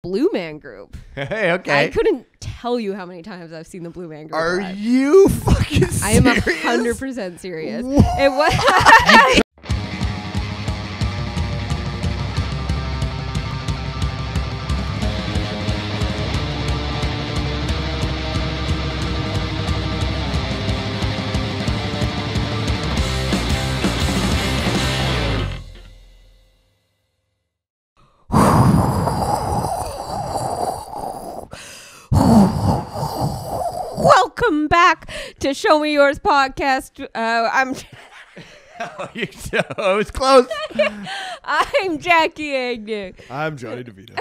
Blue Man Group. Hey, okay. I couldn't tell you how many times I've seen the Blue Man Group. Are live. you fucking serious? I am 100% serious. It was. Welcome back to Show Me Yours podcast. I'm It was close. I'm Jackie Agnew. I'm Jonny DeVito.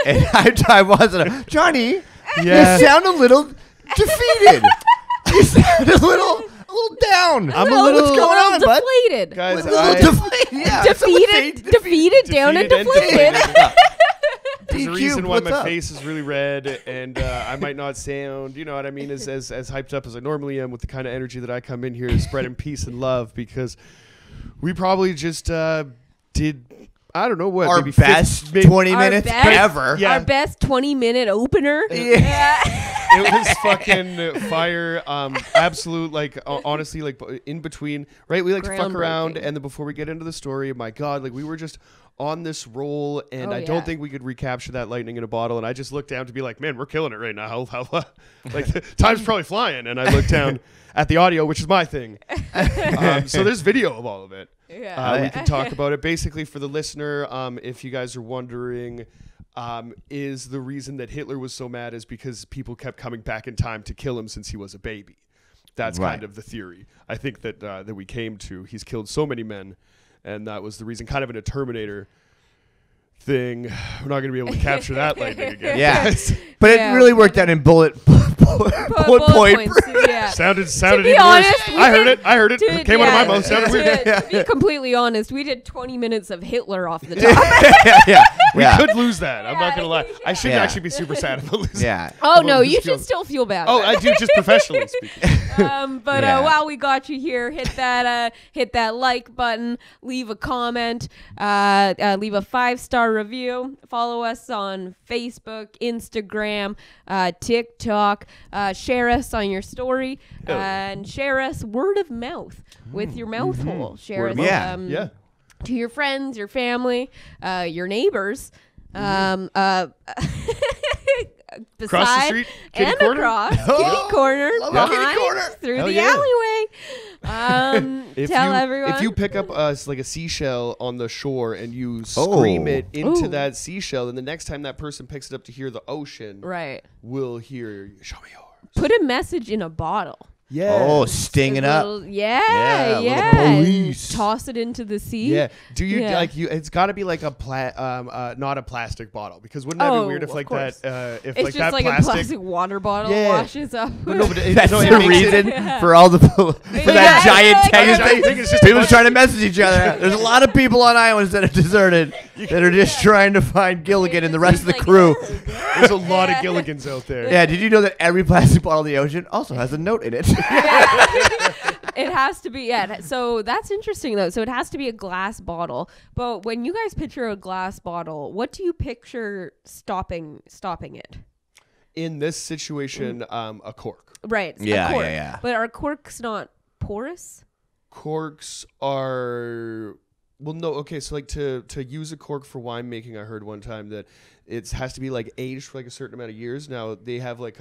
And I wasn't. Johnny, Yeah. you sound a little defeated. You sound a little down. I'm a little- What's going on, bud? deflated. Guys, A little deflated. Yeah, Defeated, down and deflated. There's a DQ, reason why what's my up? face is really red, and I might not sound, you know what I mean, as hyped up as I normally am with the kind of energy that I come in here spreading peace and love, because we probably just did, I don't know what, Our maybe best 20 Our minutes best- ever. Yeah. Our best 20-minute opener. It was fucking fire. Absolute, like, honestly, like, in between, right? We like to fuck around, Groundbreaking. and then before we get into the story, my God, like, we were just on this roll, and Oh, I yeah. don't think we could recapture that lightning in a bottle. And I just looked down to be like, man, we're killing it right now. Like, time's probably flying. And I looked down at the audio, which is my thing. So there's video of all of it. Yeah. We can talk about it. Basically, for the listener, if you guys are wondering, is the reason that Hitler was so mad is because people kept coming back in time to kill him since he was a baby. That's Right. kind of the theory. I think that that we came to. He's killed so many men, and that was the reason. Kind of in a Terminator thing. We're not going to be able to capture that lightning again. Yeah. But Yeah. it really worked out in bullet Bullet point. points, yeah. Sounded be even honest, worse. we I heard did- it. I heard it. Dude, Came out of yeah. my mouth. Sounded weird. To be completely honest, we did 20 minutes of Hitler off the top. yeah. We Yeah. could lose that. I'm not Yeah. gonna lie. I should Yeah. actually be super sad about losing. Yeah. Oh, no, Just you feel- should still feel bad. Oh, about I do, just professionally speaking. But Yeah. while we got you here, hit that like button, leave a comment, leave a 5-star review, follow us on Facebook, Instagram, TikTok, share us on your story, and share us word of mouth with your mouth hole. Share Word us of mouth. Yeah. to your friends, your family, your neighbors. Across the beside street, kitty and corner? across Oh, kitty corner, love a kitty behind, corner. through Hell the yeah. alleyway. Tell everyone. If you pick up like a seashell on the shore and you scream it into Ooh. that seashell, then the next time that person picks it up to hear the ocean, right, will hear "Show me yours." put a message in a bottle. Yeah. Oh, sting it A up. little- yeah, Yeah, a little and police. toss it into the sea. Yeah. Do you Yeah. like you? It's got to be like a not a plastic bottle, because wouldn't that be weird if of like course. that if It's like just that like plastic? a plastic water bottle Yeah. washes up. But no, but it, That's no, the it makes reason it, for all the for Yeah, that giant like- tennis I thing. think it's just People a bunch trying to message each other. There's a lot of people on islands that are deserted that are just trying to find Gilligan and the rest of the Like, crew. There's a lot of Gilligans out there. Yeah, did you know that every plastic bottle in the ocean also has a note in it? It has to be, yeah. So that's interesting, though. So it has to be a glass bottle. But when you guys picture a glass bottle, what do you picture stopping it? In this situation, a cork. Right. Yeah, a cork. yeah. But are corks not porous? Corks are no. Okay, so like to use a cork for winemaking, I heard one time that it has to be like aged for like a certain amount of years. Now they have like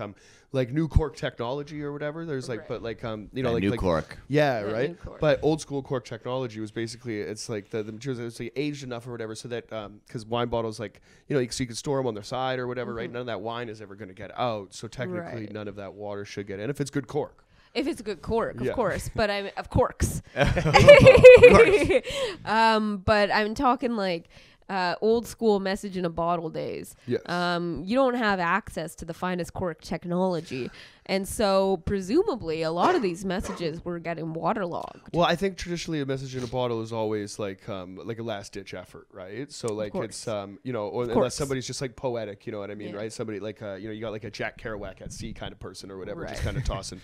new cork technology or whatever. There's like, Right. but like like new like, cork. Yeah, Yeah, right. new cork. But old school cork technology was basically it's like the materials it's like aged enough or whatever, so that because wine bottles like so you can store them on their side or whatever, right? None of that wine is ever going to get out, so technically Right. none of that water should get in if it's good cork. If it's a good cork, Yeah. of course. But I'm of corks. But I'm talking like old school message in a bottle days. Yes. You don't have access to the finest cork technology. And so presumably a lot of these messages were getting waterlogged. Well, I think traditionally a message in a bottle is always like a last ditch effort, right? So like it's or unless course. somebody's just like poetic, you know what I mean, Yeah. right? Somebody like you got like a Jack Kerouac at sea kind of person or whatever, just Right. kind of tossing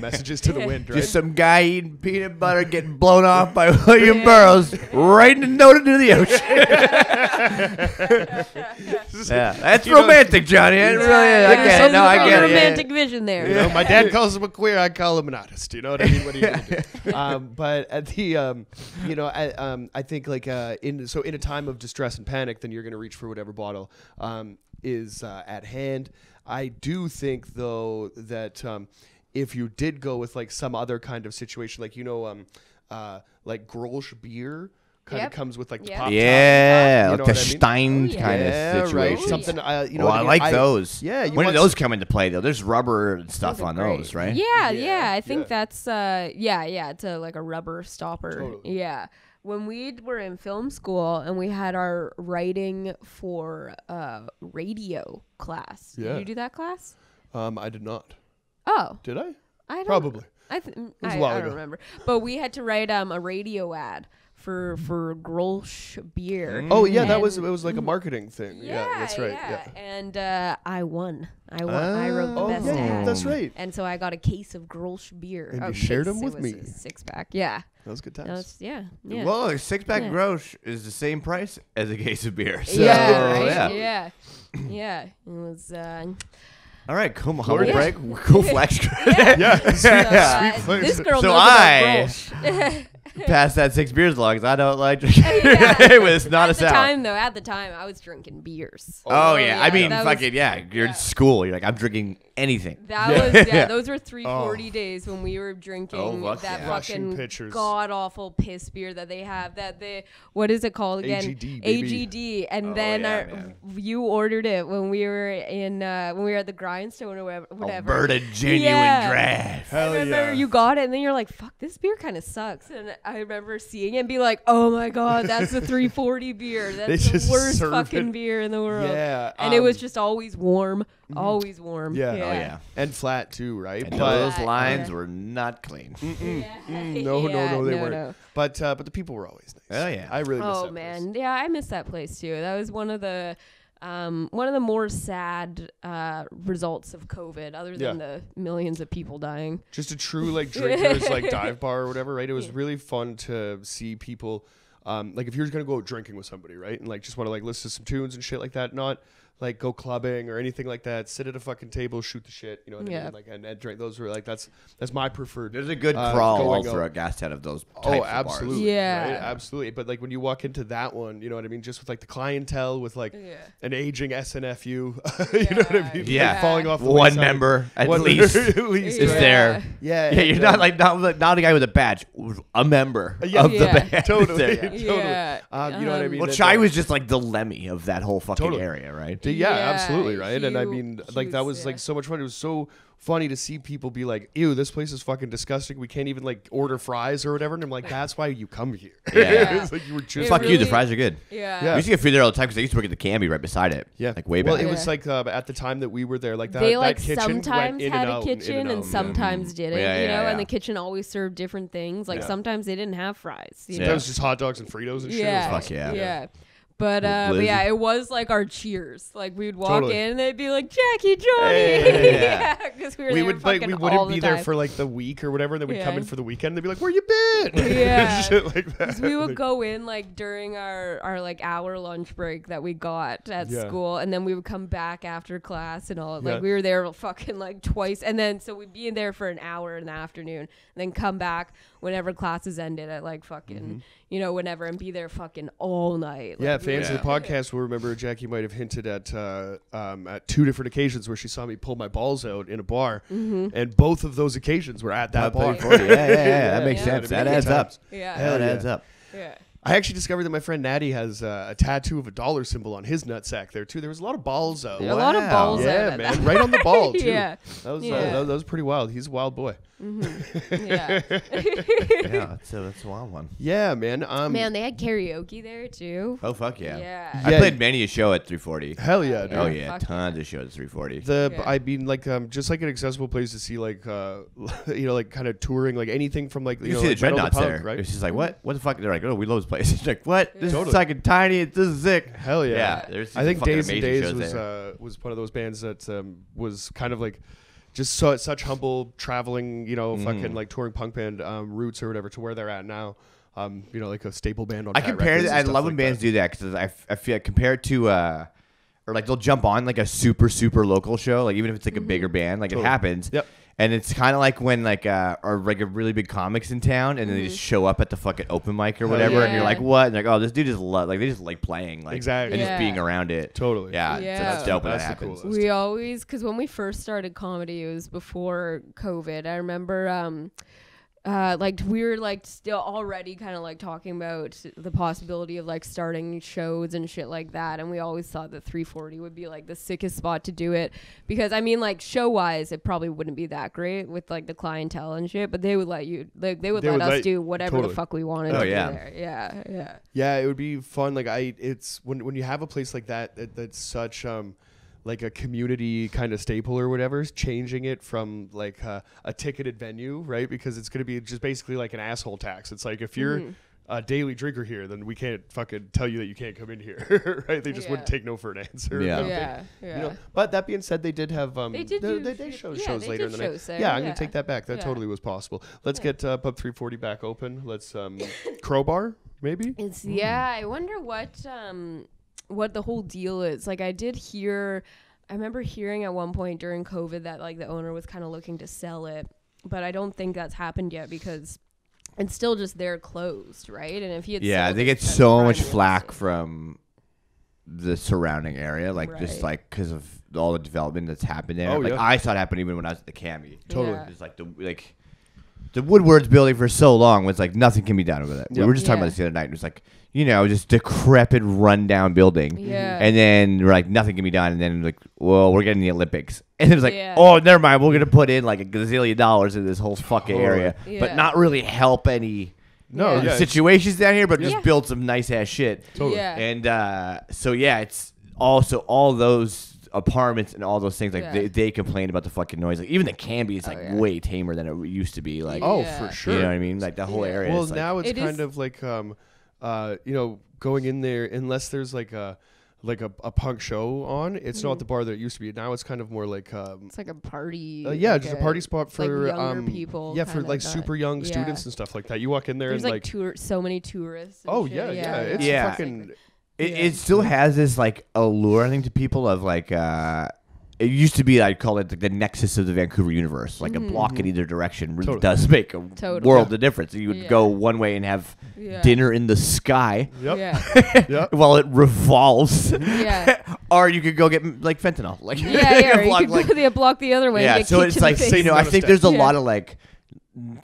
messages to the wind, right? Just some guy eating peanut butter getting blown off by William Burroughs, writing a note into the ocean. Yeah, that's romantic, Johnny. I get it. No, I get it. Romantic vision there. You know, my dad calls him a queer. I call him an artist. You know what I mean? What are you gonna do? But at the, you know, I think like in a time of distress and panic, then you're gonna reach for whatever bottle is at hand. I do think though that if you did go with like some other kind of situation, like like Grolsch beer. Kind of comes with like the pop top. Yeah, like the Stein kind of situation. Right. Something, you know. Well, I like those. Yeah. When do those come into play though? There's rubber and stuff on those, right? Yeah. I think that's it's like a rubber stopper. Totally. Yeah. When we were in film school and we had our writing for radio class. Yeah. Did you do that class? I did not. Oh. Did I? I don't. Probably. I was a while I ago. don't remember. But we had to write a radio ad for Grolsch beer. Oh yeah, it And- was like a marketing thing. Yeah, that's right. Yeah. And I won. I wrote the best ad. That's right. And so I got a case of Grolsch beer. And Oh, you shared case, them with it was me. a 6-pack. Yeah. That was good That times. was, yeah. Well, a 6-pack Yeah. Grolsch is the same price as a case of beer. So, Right? Yeah. It was. All right, come on, Lord, break. Cool flex. This girl So knows I- about Grolsch. Pass that 6 beers along because I don't like drinking. It was not a sour. At the time, I was drinking beers. Oh yeah, I mean, that was- fucking yeah. You're in school. You're like, I'm drinking anything. That was those were 340 days when we were drinking fuck that yeah. Rushing fucking pitchers. god awful piss beer that they have. What is it called again? AGD, baby. AGD. And Oh, then yeah, man. you ordered it when we were at the Grindstone or whatever. Alberta genuine Yeah. draft. Hell I remember yeah. you got it, and then you're like, "Fuck, this beer kind of sucks." And I remember seeing it and be like, "Oh my god, that's the 340 beer. They That's the just worst serve fucking it. beer in the world." Yeah, and it was just always warm, always warm. Yeah. Oh yeah. and flat too, right? And But those Yeah. lines were not clean. no, they no, weren't. no. But the people were always nice. Oh, yeah. I really miss Oh that man, place. yeah, I miss that place too. That was one of the more sad results of COVID, other than the millions of people dying. Just a true like drinkers like dive bar or whatever, right? It was really fun to see people. Like if you're gonna go out drinking with somebody, right, and like just want to like listen to some tunes and shit like that, not like go clubbing or anything like that. Sit at a fucking table, shoot the shit, you know what I mean? Like and drink. Those were like that's my preferred. There's a good going crawl out. for a gas tent of those types Oh, of absolutely. bars. Yeah. Right? Absolutely. But like when you walk into that one, you know what I mean? Just with like the clientele with like an aging SNFU, you know what I mean? Yeah. Like falling off the One wayside. member at One least at least, is right? there. Yeah. Yeah, you're and, not like not a guy with a badge, a member Yeah. of the Yeah. band. Totally. There. Totally. Yeah. You know what I mean? Well, And, Chai was just like the Lemmy of that whole fucking Totally. area, right? Yeah, Yeah, absolutely, right? And I he- mean, he like that was, was like so much fun. It was so funny to see people be like, "Ew, this place is fucking disgusting. We can't even like order fries or whatever." And I'm like, "That's why you come here." Yeah. It's like you were just It Fuck you, the really- fries are good. Yeah. Yeah. We used to get food there all the time because I used to work at the Canby right beside it. Yeah, Like way Well, back. it was Yeah. like at the time that we were there, like that. They that like kitchen sometimes went in had and a out kitchen and and sometimes didn't, Yeah, you know, yeah, and yeah. the kitchen always served different things. Like Yeah. sometimes they didn't have fries. You Yeah. That know? was just hot dogs and Fritos and shit. Yeah. It was Fuck yeah. Yeah. But Lizzie. yeah, it was like our cheers. Like we'd walk Totally. in and they'd be like, Jackie, Johnny. Hey. Yeah, because we were we there would like fucking we all wouldn't the be there time. for like the week or whatever. And then we'd come Yeah. in for the weekend. And they'd be like, "Where you been?" Yeah. Shit like that. 'Cause we would Like, go in like during our like hour lunch break that we got at Yeah. school, and then we would come back after class and all. Like Yeah. we were there fucking like twice, and then so we'd be in there for an hour in the afternoon, and then come back whenever classes ended at like fucking whenever, and be there fucking all night. Like, Yeah, we fans were- of the podcast will remember Jackie might have hinted at 2 different occasions where she saw me pull my balls out in a bar, and both of those occasions were at that bar. Yeah. That makes Yeah. sense. Yeah. That adds up. Yeah. Hell That yeah. adds up. Yeah. I actually discovered that my friend Natty has a tattoo of a dollar symbol on his nutsack there too. There was a lot of balls out. A lot of Wow. balls out Yeah, at man, that. right on the ball too. Yeah. That was Yeah. that was pretty wild. He's a wild boy. Yeah. Yeah, that's a wild one. Yeah, man. Man, they had karaoke there too. Oh fuck yeah! Yeah. I Yeah. played many a show at 340. Hell yeah, dude. Oh Yeah, yeah, fuck tons of shows at 340. Yeah. I mean, like, just like an accessible place to see, like, like kind of touring, like anything from like You know, see the like metal to Dreadnoughts punk, there. right? It's just like what the fuck? They're like, oh, we love this place. It's like what? This Totally. is fucking tiny. This is sick. Hell yeah. Yeah, there's I think fucking Days and amazing Days shows was there. was one of those bands that was kind of like just such humble traveling, fucking like touring punk band roots or whatever to where they're at now. you know, like a staple band on. I Fat compare Records that. and I stuff love like when bands that. do that because I feel like compared to or like they'll jump on like a super local show, like even if it's like a bigger band, like Totally. it happens. Yep. And it's kind of like when like or like a really big comics in town, and then they just show up at the fucking open mic or whatever, and you're like, what? And they're like, oh, this dude just they just like playing, like Exactly. and just being around it. Totally. Yeah, so Yeah. that's dope when that That's the happens. coolest. We always, because when we first started comedy, it was before COVID. I remember, like we were like still already kind of like talking about the possibility of like starting shows and shit like that, and we always thought that 340 would be like the sickest spot to do it, because I mean, like show wise, it probably wouldn't be that great with like the clientele and shit, but they would let you, like they would let us do whatever totally. the fuck we wanted Oh, to yeah. do there. Yeah. Yeah, it would be fun. Like it's when you have a place like that, that's such like a community kind of staple or whatever, changing it from like a ticketed venue, right? Because it's going to be just basically like an asshole tax. It's like if you're a daily drinker here, then we can't fucking tell you that you can't come in here, right? They just wouldn't take no for an answer. Yeah. or something. Yeah. You know, but that being said, they did have They did do they sh- showed yeah, shows they later did in the night. shows there, Yeah, I'm yeah. gonna take that back. That Yeah. totally was possible. Let's get Pub 340 back open. Let's Crowbar maybe. It's I wonder what the whole deal is. Like I remember hearing at one point during COVID that like the owner was kind of looking to sell it, but I don't think that's happened yet because it's still just they're closed, right? And if he had sold They it, get that's so much prime flack estate. from the surrounding area, like just Right. like because of all the development that's happened there. Oh, like yeah. I saw it happen even when I was at the Cami. Totally. Yeah. It's like the Woodward's building for so long was like nothing can be done over that. We Yep. were just talking Yeah. about this the other night. It was like, you know, just decrepit, rundown building. Yeah. And then we're like, nothing can be done. And then like, well, we're getting the Olympics. And it was like, Yeah. oh, never mind. We're gonna put in like a gazillion dollars in this whole fucking Totally. area, Yeah. but not really help any No, Yeah. yeah, situations down here, but just Yeah. build some nice ass shit. Totally. Yeah. And so yeah, it's also all those apartments and all those things, like Yeah. they complain about the fucking noise. Like even the Canby is like yeah. way tamer than it used to be. Like Oh, Yeah. for sure. you know what I mean? Like that whole Yeah. area. Well, is like, now it's It kind is- of like you know, going in there unless there's like a punk show on. It's not the bar that it used to be. Now it's kind of more like It's like a party. yeah, like just a party spot like for younger people. Yeah, for kinda like that- super young yeah. students and stuff like that. You walk in there There's and like so many tourists. and oh shit. yeah, it's Yeah. fucking it, Yeah. it still has this like allure, I think, to people of like it used to be, I'd call it the nexus of the Vancouver universe. Like a block in either direction really Totally. does make a Totally. world of difference. You would Yeah. go one way and have Yeah. dinner in the sky yep. Yeah. Yep. while it revolves. Yeah. Or you could go get like fentanyl. Like Yeah. Or you block, could like, go the block the other way. yeah, And get so kicked it's in the like, face. so, you know, I Another think step. there's a Yeah. lot of like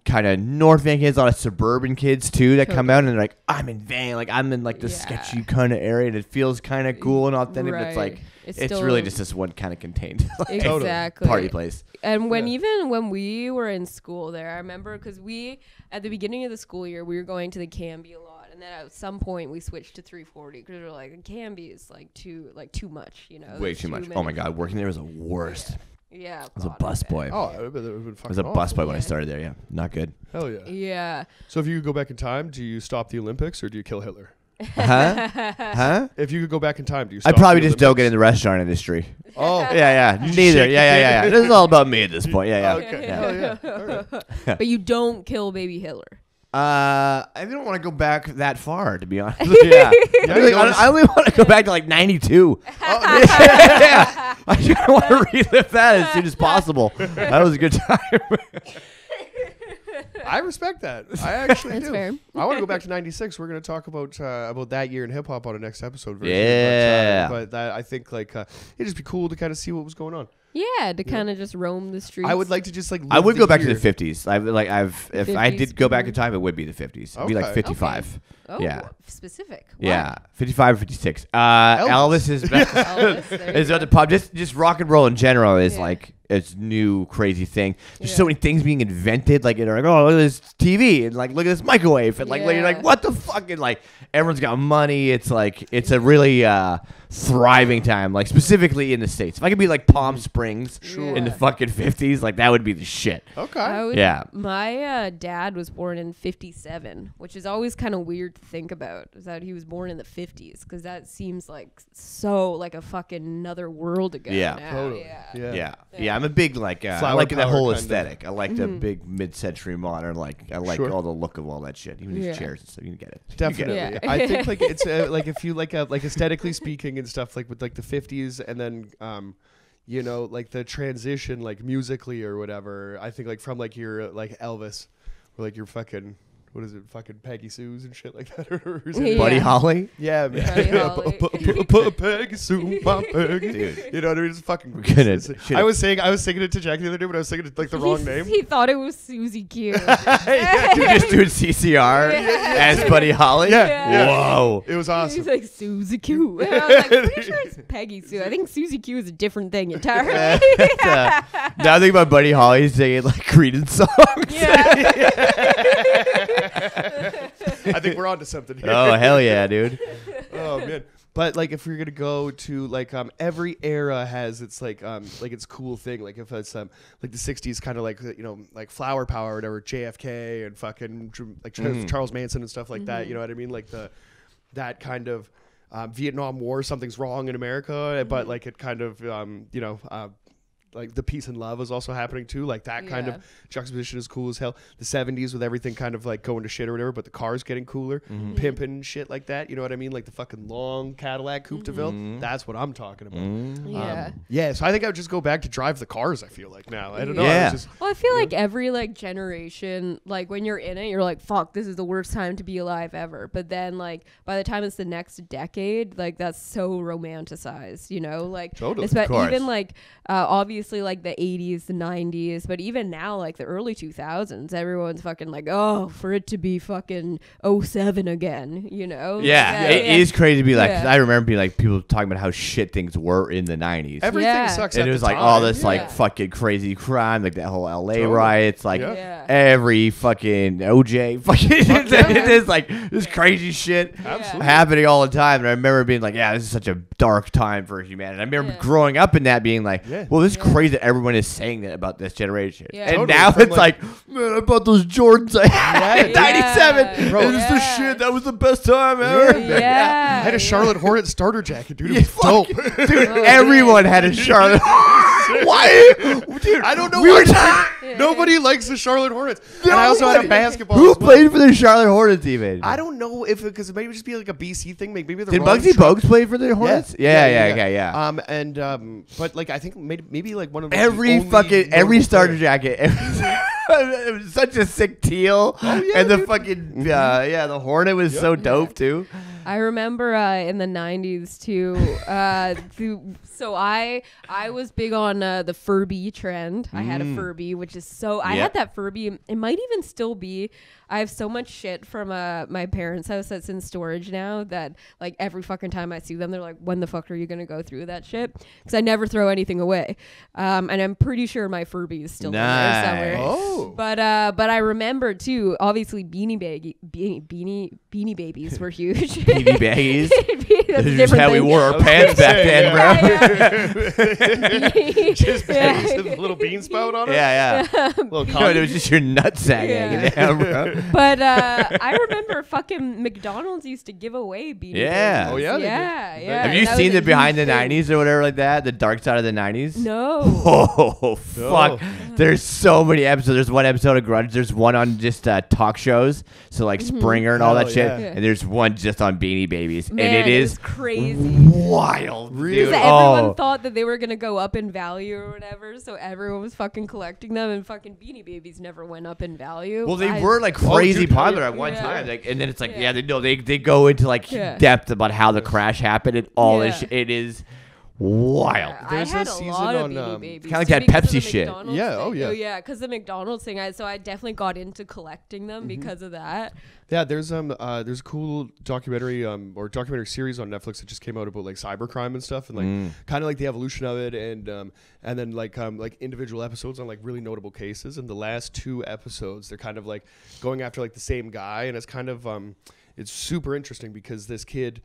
kind of North Van kids, a lot of suburban kids too that come Totally. out and they're like, I'm in Van, like I'm in like this Yeah. sketchy kind of area and it feels kind of cool and authentic, but it's Right. like It's it's still- really just this one kind of contained like, Exactly. party place. And when Yeah. even when we were in school there, I remember because we at the beginning of the school year we were going to the Canby a lot, and then at some point we switched to 340 because we were like the Canby is like too much, you know. Way There's too much. many Oh my god, people. working there was the worst. Yeah. I was a God, bus I bet. boy. Oh, it would have been I was a fucking bus boy awful. when I started there. Yeah, not good. Hell yeah. Yeah. So if you could go back in time, do you stop the Olympics or do you kill Hitler? Huh? Huh? If you could go back in time, do you? I Stop probably the just don't get Olympics? in the restaurant industry. Oh, Yeah. just Neither. shake Yeah. This is all about me at this point. Yeah. Okay. Yeah. Hell yeah. All right. But you don't kill baby Hitler. I don't want to go back that far, to be honest. Yeah, I only want to go back to like '92. Yeah. I just want to relive that as soon as possible. That was a good time. I respect that. I actually That's do. fair. I want to go back to '96. We're going to talk about that year in hip hop on the next episode. Version. Yeah. But that I think like it'd just be cool to kind of see what was going on. Yeah, to kind of just roam the streets. I would like to just like. I live would the go back to year. the '50s. If I 50s, did go back in time, it would be the '50s. It'd be like Okay. 55. Oh, Yeah. specific. Wow. Yeah, 55 or 56. Elvis is Elvis, there you is go. at the pub. Just rock and roll in general is Yeah. like it's new crazy thing. There's Yeah. so many things being invented. Like you're like, oh, look at this TV and like look at this microwave and like you're Yeah. like, what the fuck? And like everyone's got money. It's like it's a really thriving time, like specifically in the States. If I could be like Palm Springs in the fucking 50s, like that would be the shit. Okay. Yeah. My dad was born in 57, which is always kind of weird to think about, is that he was born in the 50s, because that seems like so like a fucking another world ago. Yeah. Now. Totally. Yeah. I'm a big like I Flower like that power whole kinda. aesthetic. I like the big mid-century modern. Like I like Sure. all the look of all that shit. Even these chairs and stuff, you can get it. Definitely. Yeah. I think like it's like if you like aesthetically speaking and stuff, like with like the 50s and then you know, like the transition like musically or whatever, I think like from like your like Elvis or like your fucking what is it, fucking Peggy Sue's and shit like that, or is it Buddy Holly. Yeah, man. Buddy Holly. Peggy Sue, my Peggy. Dude. You know what I mean? It's fucking. Gonna- I was singing it to Jackie the other day, but I was singing it like the wrong name. He thought it was Susie Q. You're just doing CCR as Buddy Holly. Yeah. Whoa. It was He's awesome. like Susie Q. And I was like, pretty sure it's Peggy Sue. I think Susie Q is a different thing entirely. Now I think about Buddy Holly singing like Creedence songs. I think we're onto something here. Oh hell yeah, dude. Oh man. But like if you're gonna go to like every era has its like its cool thing. Like if it's like the 60s kind of like you know like flower power or whatever, JFK and fucking like Charles Manson and stuff like that. You know what I mean? Like that kind of Vietnam War, something's wrong in America, but like it kind of you know like the peace and love is also happening too. Like that kind of juxtaposition is cool as hell. The 70s with everything kind of like going to shit or whatever, but the cars getting cooler, pimping and shit like that. You know what I mean? Like the fucking long Cadillac Coupe de Ville. That's what I'm talking about. Yeah. So I think I would just go back to drive the cars. I feel like now. I don't know. Yeah. Well, I feel like every like generation, like when you're in it, you're like, fuck, this is the worst time to be alive ever. But then like by the time it's the next decade, like that's so romanticized, you know? Like Totally. even like obviously like the 80s, the 90s, but even now like the early 2000s, everyone's fucking like, oh, for it to be fucking '07 again, you know? Yeah, it is crazy to be like. 'Cause I remember being like people talking about how shit things were in the 90s. Everything sucks. And at it was the like time. all this like fucking crazy crime, like that whole LA riots, like Yeah. every fucking OJ fucking it is like this crazy shit happening all the time. And I remember being like, yeah, this is such a dark time for humanity. I remember growing up in that being like, well, this is crazy that everyone is saying that about this generation. Yeah. And Totally. now From, it's like, man, I bought those Jordans I had in 97. Bro. And it's the shit. That was the best time ever. Yeah. I had a Charlotte Hornet starter jacket, dude. It was dope. Dude, everyone had a Charlotte. Why? Dude, I don't know why. Nobody likes the Charlotte Hornets. And I also had a basketball. Who as well. played for the Charlotte Hornets even? I don't know if because maybe just be like a BC thing. Maybe they're Did wrong. Bugsy Bogues play for the Hornets? Yeah. But like I think maybe like one of the Every only fucking notable starter players. jacket. It was such a sick teal. And the fucking the Hornet was so dope too. I remember in the 90s too. So I was big on the Furby trend. I had a Furby, which is so. I had that Furby. It might even still be. I have so much shit from my parents' house that's in storage now that like every fucking time I see them, they're like, "When the fuck are you gonna go through that shit?" Because I never throw anything away, and I'm pretty sure my Furby is still in there somewhere. Oh, But I remember too. Obviously, Beanie Babies were huge. Beanie Baggies. That's a This is different how we thing. wore our pants back then, bro. just baggies with a little bean spout on it. Yeah. Little No, it was just your nutsack hanging down, bro. But I remember fucking McDonald's used to give away Beanie Yeah. Babies. Oh, yeah, they did. Yeah. Have you That seen was a the behind the huge thing. 90s or whatever like that? The dark side of the 90s? No. Oh, fuck. There's so many episodes. There's one episode of Grudge. There's one on just talk shows. So like Springer and all that Oh, shit. yeah. And there's one just on Beanie Babies. Man, and it is was crazy. wild. Really? Dude. Because everyone Oh. thought that they were gonna go up in value or whatever, so everyone was fucking collecting them, and fucking Beanie Babies never went up in value. Well, they were like crazy popular at one time, like, and then it's like, they go into like depth about how the crash happened and all this. It is wild. There's I had a a season lot of on, Beanie Babies. kinda like too, that because of Pepsi the shit. McDonald's Yeah, oh, thing. yeah. Yeah, because the McDonald's thing. So I definitely got into collecting them because of that. Yeah, there's a cool documentary or documentary series on Netflix that just came out about like cybercrime and stuff, and like kind of like the evolution of it, and then like individual episodes on like really notable cases. And the last 2 episodes, they're kind of like going after like the same guy, and it's kind of it's super interesting because this kid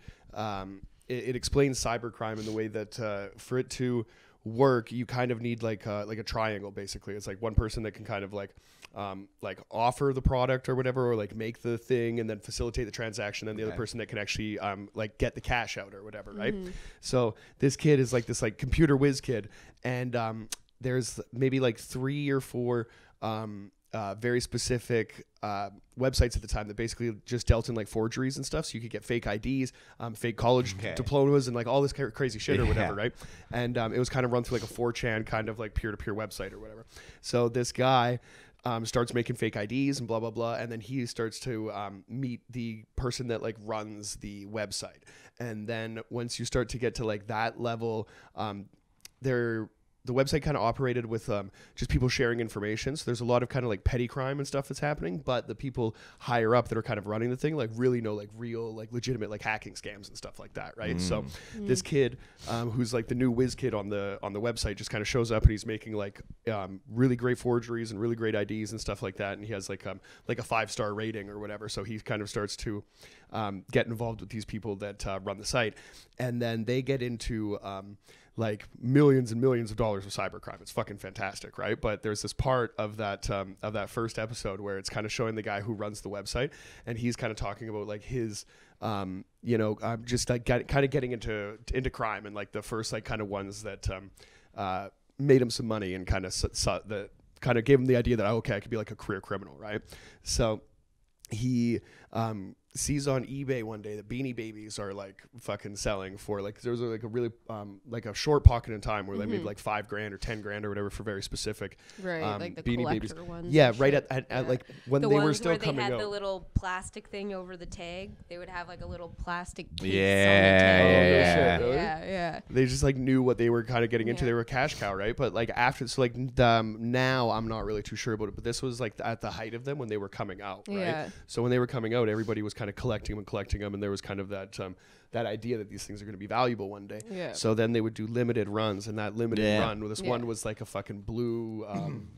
it explains cybercrime in the way that for it to work, you kind of need like a triangle. Basically, it's like one person that can kind of like offer the product or whatever, or like make the thing and then facilitate the transaction, and the other person that can actually like get the cash out or whatever, right? So this kid is like this like computer whiz kid, and there's maybe like 3 or 4 very specific websites at the time that basically just dealt in like forgeries and stuff, so you could get fake IDs, fake college diplomas, and like all this crazy shit or whatever, right? And it was kind of run through like a 4chan kind of like peer-to-peer website or whatever. So this guy starts making fake IDs and blah blah blah, and then he starts to meet the person that like runs the website, and then once you start to get to like that level, the website kind of operated with just people sharing information. So there's a lot of kind of like petty crime and stuff that's happening, but the people higher up that are kind of running the thing like really know like real, like legitimate like hacking scams and stuff like that, right? So this kid who's like the new whiz kid on the website just kind of shows up, and he's making like really great forgeries and really great IDs and stuff like that, and he has like a 5-star rating or whatever. So he kind of starts to get involved with these people that run the site, and then they get into like millions and millions of dollars of cybercrime. It's fucking fantastic, right? But there's this part of that first episode where it's kind of showing the guy who runs the website, and he's kind of talking about like his just like kind of getting into crime, and like the first like kind of ones that made him some money and kind of gave him the idea that I could be like a career criminal, right? So he sees on eBay one day that Beanie Babies are like fucking selling for like, there was like a really like a short pocket in time where they made like $5,000 or $10,000 or whatever for very specific like the Beanie collector Babies. ones. Yeah, right at like when they were still coming out. They had the little plastic thing over the tag. They would have like a little plastic piece Yeah. on the tag. Yeah. They just like knew what they were kind of getting into. They were a cash cow, right? But like after, so like now I'm not really too sure about it, but this was like at the height of them when they were coming out, right? Yeah. So when they were coming out, everybody was kind of collecting them, and there was kind of that idea that these things are going to be valuable one day. Yeah. So then they would do limited runs, and that limited run, this one was like a fucking blue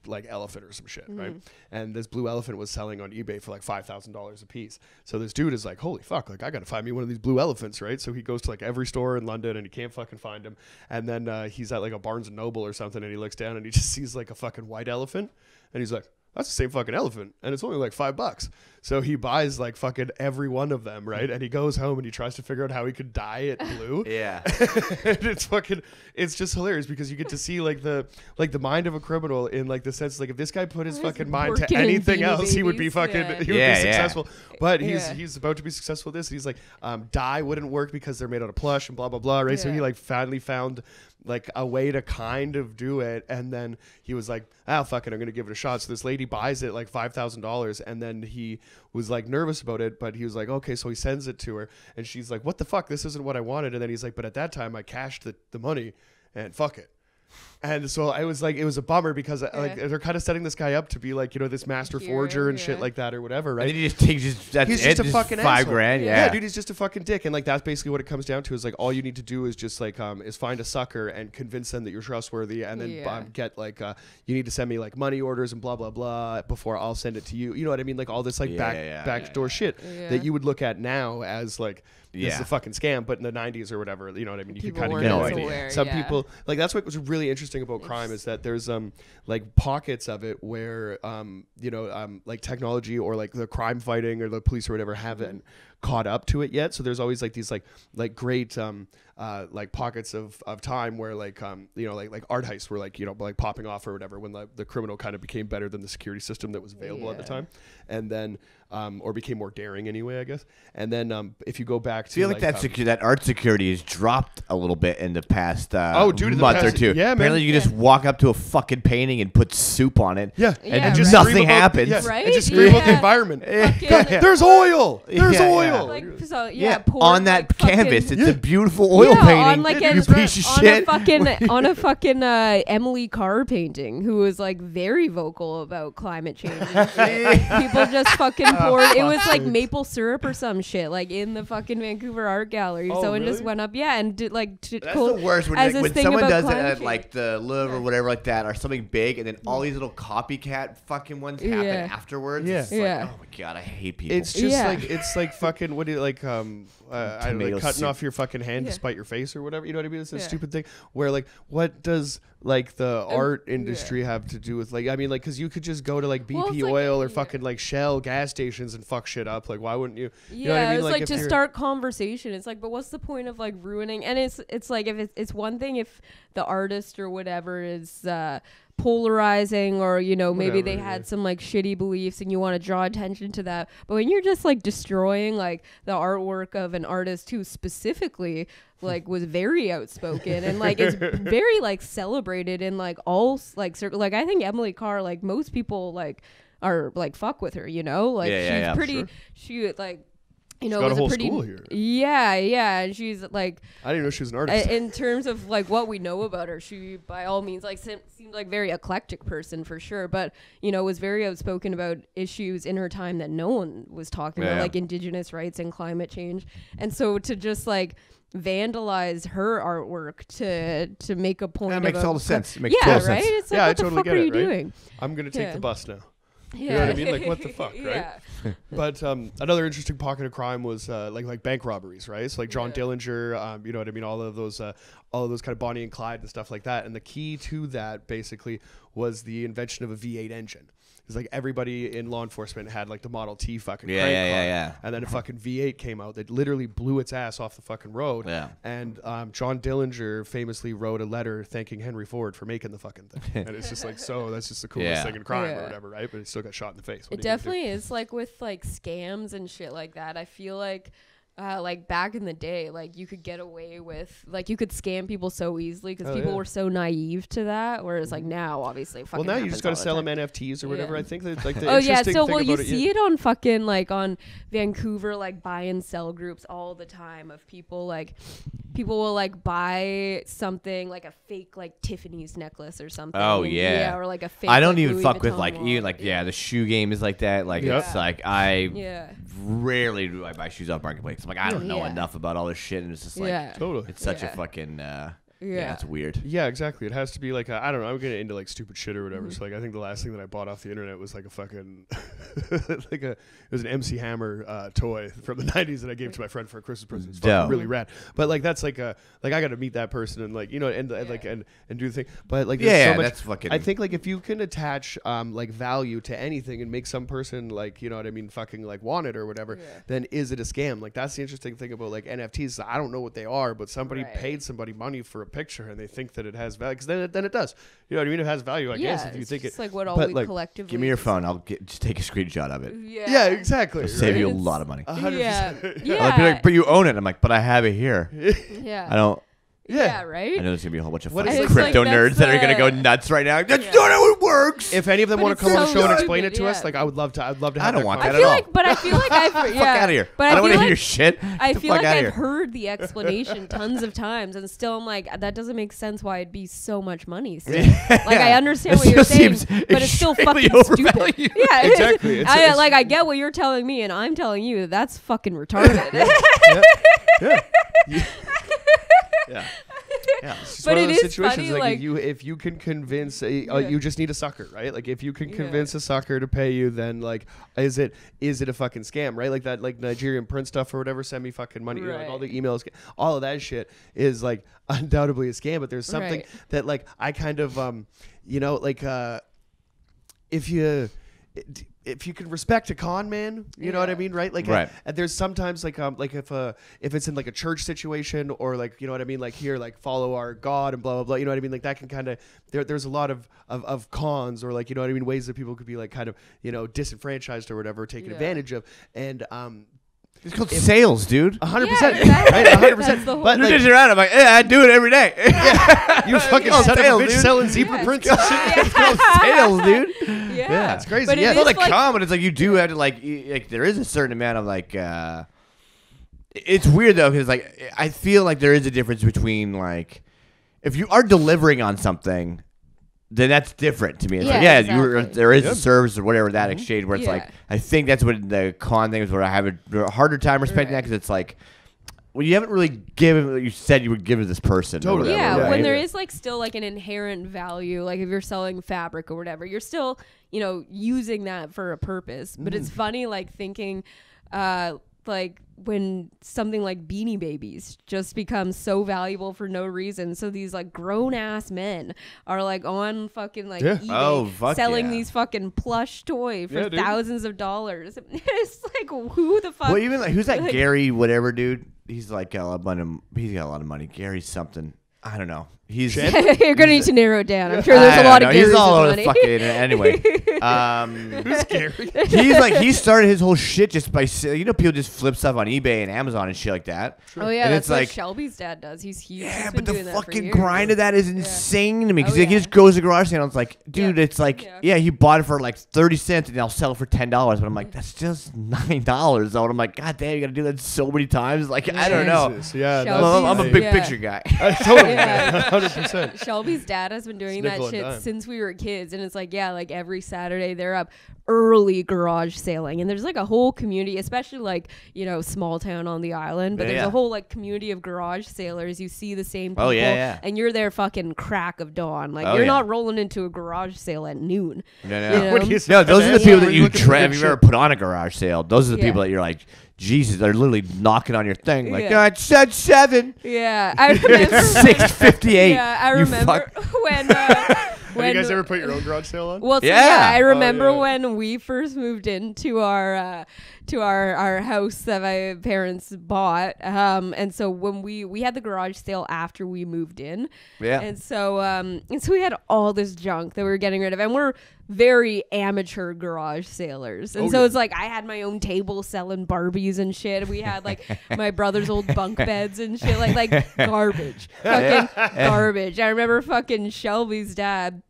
like elephant or some shit, right? And this blue elephant was selling on eBay for like $5,000 a piece. So this dude is like, holy fuck, like I got to find me one of these blue elephants, right? So he goes to like every store in London, and he can't fucking find him. And then he's at like a Barnes and Noble or something, and he looks down and he just sees like a fucking white elephant, and he's like, that's the same fucking elephant, and it's only like $5. So he buys like fucking every one of them, right? And he goes home and he tries to figure out how he could dye it blue. Yeah. And it's just hilarious because you get to see like the mind of a criminal in like the sense like if this guy put his fucking mind to anything else, he would be fucking he would be successful. But he's about to be successful at this, and he's like dye wouldn't work because they're made out of plush and blah blah blah, right? So he like finally found like a way to kind of do it, and then he was like, oh fuck it, I'm gonna give it a shot. So this lady buys it like $5,000, and then he was like nervous about it, but he was like, okay, so he sends it to her, and she's like, what the fuck, this isn't what I wanted. And then he's like, but at that time I cashed the money, and fuck it. And so I was like, it was a bummer because like they're kind of setting this guy up to be like, you know, this master forger and shit like that or whatever, right? And then he's just a fucking $5,000. Yeah, dude, he's just a fucking dick. And like that's basically what it comes down to is like all you need to do is just like is find a sucker and convince them that you're trustworthy, and then get like you need to send me like money orders and blah blah blah before I'll send it to you. You know what I mean? Like all this like backdoor shit that you would look at now as like this is a fucking scam, but in the 90s or whatever, you know what I mean? You could kind of get idea. Some people like that's what was really interesting about crime is that there's like pockets of it where like technology or like the crime fighting or the police or whatever haven't caught up to it yet. So there's always like these like great like pockets of time where like like art heists were like like popping off or whatever when the criminal kind of became better than the security system that was available at the time, and then or became more daring anyway, I guess. And then if you go back to I feel like that art security has dropped a little bit in the past month or two. Yeah, apparently you can just walk up to a fucking painting and put soup on it. And just nothing happens. Right? And just scream about the environment. There's oil. There's oil. Like, so, on that canvas, it's a beautiful oil painting. On like you piece of shit. On a fucking Emily Carr painting, who was like very vocal about climate change. People just fucking poured. It was like maple syrup or some shit, like in the fucking Vancouver Art Gallery. Someone just went up, and did like. That's the worst when someone does it at like the Louvre or whatever like that, or something big, and then all these little copycat fucking ones happen afterwards. It's like, oh my god, I hate people. It's just like fucking what do you like? I don't know, Tomato like cutting soup. off your fucking hand to Yeah. spite your face or whatever. You know what I mean? It's a Yeah. stupid thing. Where like, what does like the art industry have to do with like? I mean, like, because you could just go to like BP Well, it's like- oil or yeah. fucking like Shell gas stations and fuck shit up. Like, why wouldn't you? Yeah, You know what I mean? it's like if to you're- start conversation. It's like, but what's the point of like ruining? And it's like if it's one thing if the artist or whatever is polarizing, or you know maybe Whatever, they yeah. had some like shitty beliefs and you want to draw attention to that. But when you're just like destroying like the artwork of an artist who specifically like was very outspoken and like is very like celebrated in like all like like I think Emily Carr, like most people like are like fuck with her, you know, like Yeah, she's yeah, yeah, pretty sure. she like you know got a was whole pretty school here. yeah, and she's like I didn't know she was an artist. in terms of like what we know about her, she by all means like seemed like very eclectic person for sure, but you know was very outspoken about issues in her time that no one was talking about, Yeah. like Indigenous rights and climate change. And so to just like vandalize her artwork to make a point That makes about all the sense. It makes yeah, total right? sense. It's like Yeah, I what the totally fuck get are it, you right? doing? I'm gonna take Yeah. the bus now. Yeah. know what I mean? Like, what the fuck, right? Yeah. But another interesting pocket of crime was like bank robberies, right? So like John Yeah. Dillinger, you know what I mean? All of those kind of Bonnie and Clyde and stuff like that. And the key to that basically was the invention of a V8 engine. It's like everybody in law enforcement had like the Model T fucking Yeah, crank yeah, car. yeah, yeah. And then a fucking V8 came out that literally blew its ass off the fucking road. Yeah. And John Dillinger famously wrote a letter thanking Henry Ford for making the fucking thing. And it's just like, so that's just the coolest Yeah. thing in crime Yeah. or whatever, right? But he still got shot in the face. What It are you gonna do? definitely is like with like scams and shit like that. I feel like back in the day, like you could get away with like you could scam people so easily because Oh, people yeah. were so naive to that. Whereas like now, obviously, Well, fucking now you happens just got to all the sell time. them NFTs or whatever. Yeah. I think that like the Oh yeah, interesting so thing well about you it, see it on fucking like on Vancouver like buy and sell groups all the time of people will like buy something like a fake like Tiffany's necklace or something. Oh, yeah. or like a fake. I don't like, even Louis fuck with Vuitton like watch. even like the shoe game is like that. Like Yeah. it's like I Yeah. rarely do I buy shoes off marketplace. I'm like I don't know Yeah. enough about all this shit, and it's just like Yeah. Totally. it's such a Yeah. fucking Yeah. it's weird. Yeah, exactly. It has to be like I don't know. I'm getting into like stupid shit or whatever. Mm-hmm. So like I think the last thing that I bought off the internet was like a fucking it was an MC Hammer toy from the 90s that I gave to my friend for a Christmas present. It's fucking Dope. really rad. But like that's like I got to meet that person and like you know and like and do the thing. But like there's Yeah, so much, that's fucking. I think like if you can attach like value to anything and make some person like you know what I mean fucking like want it or whatever, Yeah. then is it a scam? Like that's the interesting thing about like NFTs. I don't know what they are, but somebody Right. paid somebody money for a picture and they think that it has value because then it does. You know what I mean? It has value, I guess, if you it's think just it. like what all but, we like, collectively. Give me your phone. I'll just take a screenshot of it. Yeah, exactly. It'll save right? you a It's- lot of money. 100%. Yeah, I'll yeah, be like, but you own it. I'm like, but I have it here. yeah, I don't. yeah, right. I know there's gonna be a whole bunch of What fucking is, like, crypto that's nerds that are gonna go the- nuts right now. That's Yeah. not how it works. If any of them But want it's to come on the so show and explain stupid, it to us, yeah. like I'd love to. I'd love to. I Have don't that want I that conversation. feel at all. like, but I feel like I've Fuck out of here. But I don't feel want to hear like- your shit. I Get the feel fuck like outta I've here. heard the explanation tons of times, and still I'm like, that doesn't make sense. Why it'd be so much money? Still. Like I understand It what you're still saying, seems but it's still extremely fucking stupid. overvalued. Yeah, Exactly. It's- I get what you're telling me, and I'm telling you that's fucking retarded. Yeah. Yeah, it's just But one of it those is situations funny, like, like- if you can convince Yeah. you just need a sucker, right? Like if you can Yeah. convince a sucker to pay you, then like is it a fucking scam, right? Like that like Nigerian prince stuff or whatever, send me fucking money, you know, like all the emails, all of that shit is like undoubtedly a scam. But there's something Right. that like I kind of you know like if you can respect a con man, you know what I Yeah. mean, right? Like, Right. and there's sometimes like if it's in like a church situation or like you know what I mean, like here like follow our God and blah blah blah, you know what I mean, like that can kind of there's a lot of cons or like you know what I mean, ways that people could be like kind of you know disenfranchised or whatever, taken Yeah. advantage of, and It's called sales, dude. 100%, Yeah, exactly. right, 100%. That's the whole- But You're like just around. I'm like, I do it every day. you fucking called son of a sales, bitch dude. selling zebra Yeah, prints it's and shit. It's called sales, dude. Yeah, it's crazy. But Yeah. it It's not is like common. It's like you do have to like there is a certain amount of like. It's weird though because like I feel like there is a difference between like if you are delivering on something. Then that's different to me. It's like, Yeah, there exactly. is Yep. a service or whatever that exchange where it's Yeah. like I think that's what the con thing is where I have a harder time respecting that Right. because it's like well you haven't really given what you said you would give to this person. or Totally. whatever, Yeah, right? when there is like still like an inherent value, like if you're selling fabric or whatever, you're still, you know, using that for a purpose. But it's funny like thinking like when something like Beanie Babies just becomes so valuable for no reason. So these like grown ass men are like on fucking like eBay selling these fucking plush toy for thousands of dollars. It's like, who the fuck? Well, even like who's that Gary whatever dude? He's like got a lot of money. Gary something. I don't know. He's you're gonna need to narrow it down. I'm sure there's a lot of Garys. He's all over money. the fucking anyway. Who's Gary? He started his whole shit just by people just flip stuff on eBay and Amazon and shit like that. Oh yeah, and that's what like Shelby's dad does. He's huge. Yeah, He's but the doing that fucking for grind of that is insane to me because he he just goes to the garage sale and it's like, dude, it's like he bought it for like 30 cents and I'll sell it for $10, but I'm like, that's just $9 though. And I'm like, god damn, you gotta do that so many times. Like I don't know. Yeah, I'm a big picture guy. Totally, 100%. Shelby's dad has been doing that shit since we were kids, and it's like, like every Saturday they're up early garage sailing, and there's like a whole community, especially like, you know, small town on the island, but there's a whole like community of garage sailors. You see the same people, and you're there fucking crack of dawn. Like you're not rolling into a garage sale at noon. No, those are the people that you have you ever put on a garage sale. Those are the people that you're like, Jesus, they're literally knocking on your thing. Like, it said 7. Yeah, I remember 6:58. Yeah, I remember when. Have you guys ever put your own garage sale on? Well, so I remember when we first moved into our house that my parents bought, and so when we had the garage sale after we moved in, and so we had all this junk that we were getting rid of, and we're very amateur garage sailors, and so it's like I had my own table selling Barbies and shit. We had like my brother's old bunk beds and shit, like garbage, fucking garbage. I remember fucking Shelby's dad,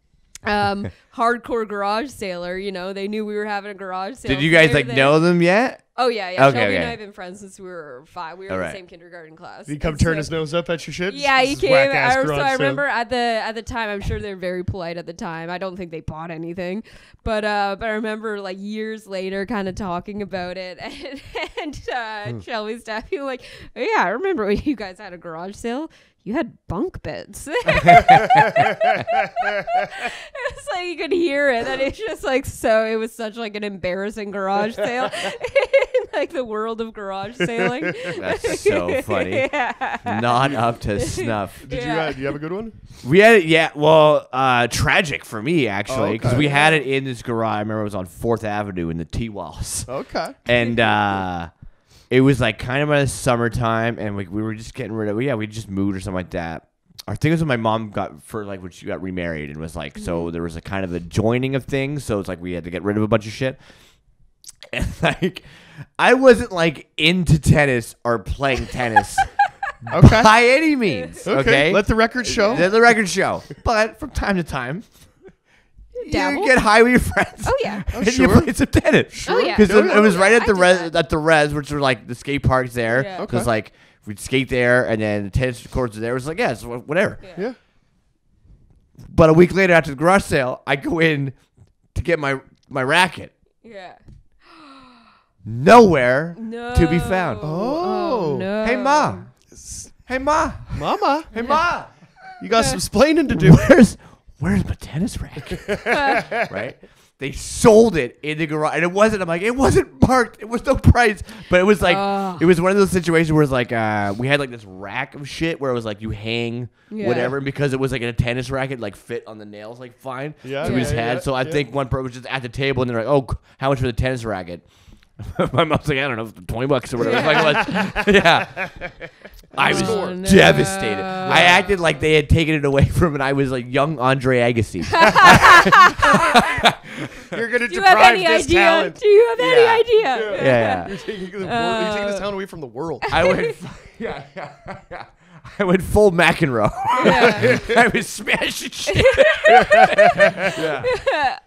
hardcore garage sailor. You know, they knew we were having a garage sale. Did you guys like know them yet? Oh yeah. Shelby and I have been friends since we were 5. We were in the same kindergarten class. Did he come turn his nose up at your shit? Yeah, he came. I remember at the time. I'm sure they're very polite at the time. I don't think they bought anything, but I remember like years later, kind of talking about it, and Shelby's dad being like, oh, "Yeah, I remember when you guys had a garage sale. You had bunk beds." It's like you could hear it, and it's just like it was such like an embarrassing garage sale in like the world of garage sailing. That's so funny. Not up to snuff. Do you have a good one? We had it, well, tragic for me actually, because we had it in this garage. I remember it was on 4th Avenue in the T-Walls. Okay. And it was like kind of in the summertime, and we were just getting rid of we just moved or something like that. Our thing was when my mom when she got remarried, and was like, so there was a kind of a joining of things, so it's like we had to get rid of a bunch of shit. And like I wasn't like into tennis or playing tennis by any means. Okay. Let the record show. Let the record show. But from time to time, Dabble? You get high with your friends. Oh yeah. And you play some tennis. Sure. Oh yeah. Because it was right at the res, which were like the skate parks there. Yeah. Because like we'd skate there, and then the tennis courts were there. It was like so whatever. Yeah. But a week later, after the garage sale, I go in to get my racket. Yeah. Nowhere to be found. Oh no. Hey ma. Hey ma. Mama. Hey ma. You got some splaining to do. Where's my tennis racket? Right? They sold it in the garage, and it wasn't marked. It was no price, but it was like it was one of those situations where it's like we had like this rack of shit where it was like you hang whatever, and because it was like a tennis racket, like fit on the nails like fine. Yeah. So we just had. So I think one person was just at the table, and they're like, "Oh, how much for the tennis racket?" My mom's like, I don't know, $20 or whatever. I was devastated. I acted like they had taken it away from it. I was like young Andre Agassi. You're going to deprive this talent. Do you have any idea? Yeah. You're taking this talent away from the world. I went full McEnroe. I was smashing shit.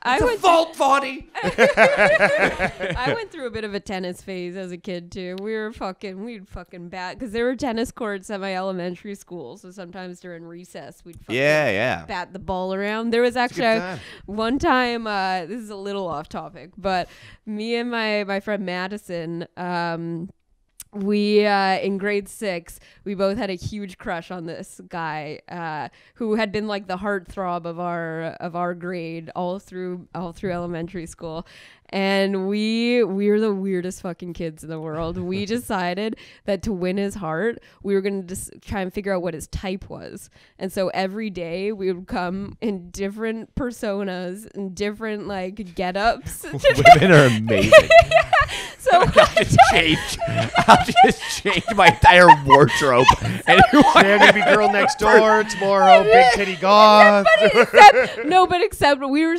It's a fault, Fonny. I went through a bit of a tennis phase as a kid too. We'd fucking bat because there were tennis courts at my elementary school. So sometimes during recess, we'd bat the ball around. There was actually one time. This is a little off topic, but me and my friend Madison. We in grade 6, we both had a huge crush on this guy who had been like the heartthrob of our grade all through elementary school. and we're the weirdest fucking kids in the world. We decided that to win his heart, we were going to just try and figure out what his type was. And so every day we would come in different personas and different like get-ups. Women are amazing. So I'll just change my entire wardrobe. And They're gonna be girl next door tomorrow. Big titty goth. Except we were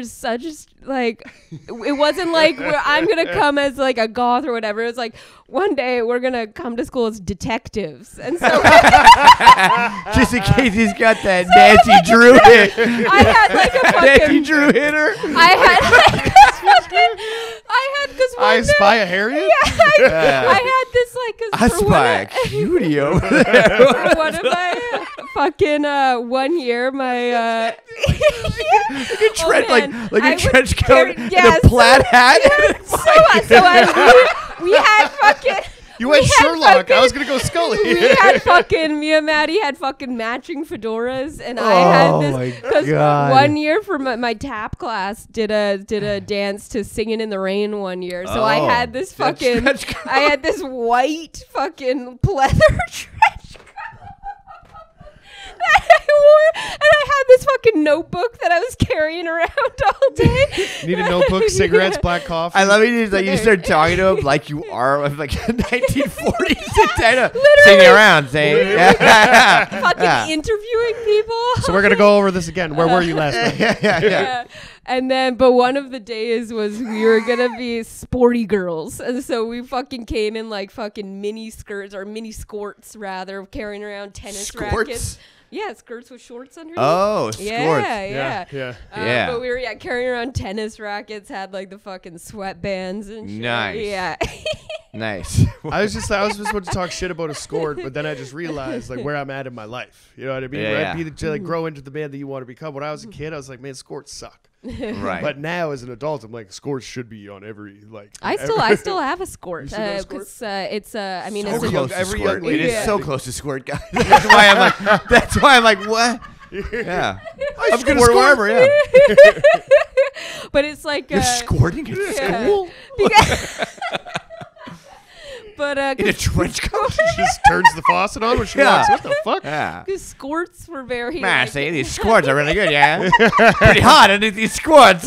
such like, it wasn't like I'm gonna come as like a goth or whatever. It was like one day we're gonna come to school as detectives, and so just in case he's got that Nancy Drew hit. I had like a fucking Nancy Drew hitter. I spy a Harriet. Yeah, I had this like I spy a cutie over there. One of my fucking 1 year, my like a trench coat and a plaid hat. We had fucking. You went Sherlock. I was gonna go Scully. Me and Maddie had fucking matching fedoras, and I had this because 1 year for my tap class did a dance to "Singing in the Rain" 1 year. So I had this fucking white fucking pleather trench coat that I wore, and I had this fucking notebook that I was carrying around all day. Need a notebook, cigarettes, black coffee. I love it that you start talking to him like you are of like 1940s. Singing around, saying fucking interviewing people. So we're gonna go over this again. Where were you last night? Yeah. And then, but one of the days was we were gonna be sporty girls, and so we fucking came in like fucking mini skirts or mini skirts rather, carrying around tennis rackets. Yeah, skirts with shorts underneath. Oh, skirts. Yeah. Yeah. But we were carrying around tennis rackets, had like the fucking sweatbands and shit. Nice. Yeah. Nice. I was just about to talk shit about a skort, but then I just realized like where I'm at in my life. You know what I mean? Yeah. Right? To like grow into the man that you want to become. When I was a kid, I was like, man, skorts suck. Right. But now as an adult, I'm like, skorts should be on every like. I still have a skort because it's I mean so it's close to every squirt. young lady. It is so close to squirt, guys. That's why I'm like, what? Yeah. I'm gonna squirt squirt. wherever, yeah. but it's like You're squirting at school? But in a trench coat? She just turns the faucet on when she walks. What the fuck? Yeah. Because squirts were very. Man, see, these squirts are really good, yeah? Pretty hot underneath these squirts,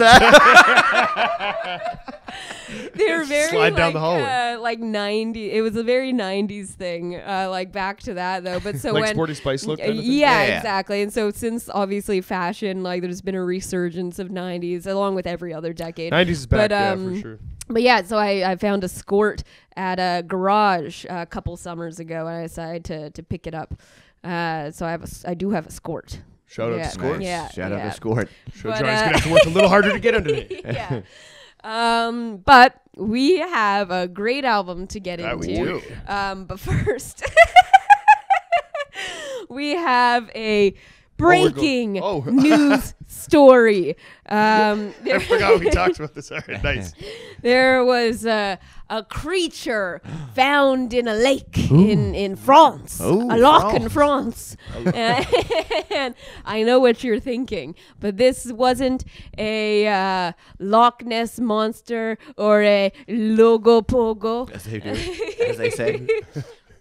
They were very slide down the hallway. Like 90s. It was a very 90s thing. Like back to that though. But so like when Sporty Spice look. Kind of thing? Yeah, exactly. And so since obviously fashion, like there's been a resurgence of 90s along with every other decade. 90s is back, for sure. But yeah, so I found a skort at a garage a couple summers ago, and I decided to pick it up. So I do have a skort. Shout out to skort. Nice. Yeah, Shout out to skort. So Johnny's gonna have to work a little harder to get underneath. Yeah. But we have a great album to get into. We do. But first, we have a breaking news story. I forgot we talked about this. All right, nice. There was a creature found in a lake in France, a loch in France. And I know what you're thinking, but this wasn't a Loch Ness monster or a Logo Pogo. As they do, as they say.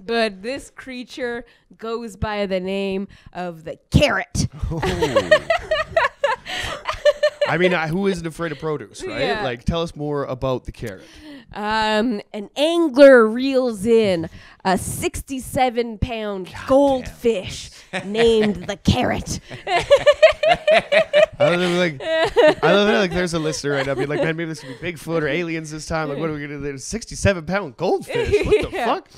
But this creature goes by the name of the carrot. I mean, who isn't afraid of produce, right? Yeah. Like, tell us more about the carrot. An angler reels in a 67-pound goldfish named the carrot. I love it. Like there's a listener right now being like, man, maybe this could be Bigfoot or aliens this time. Like, what are we gonna do? 67-pound goldfish. What the fuck?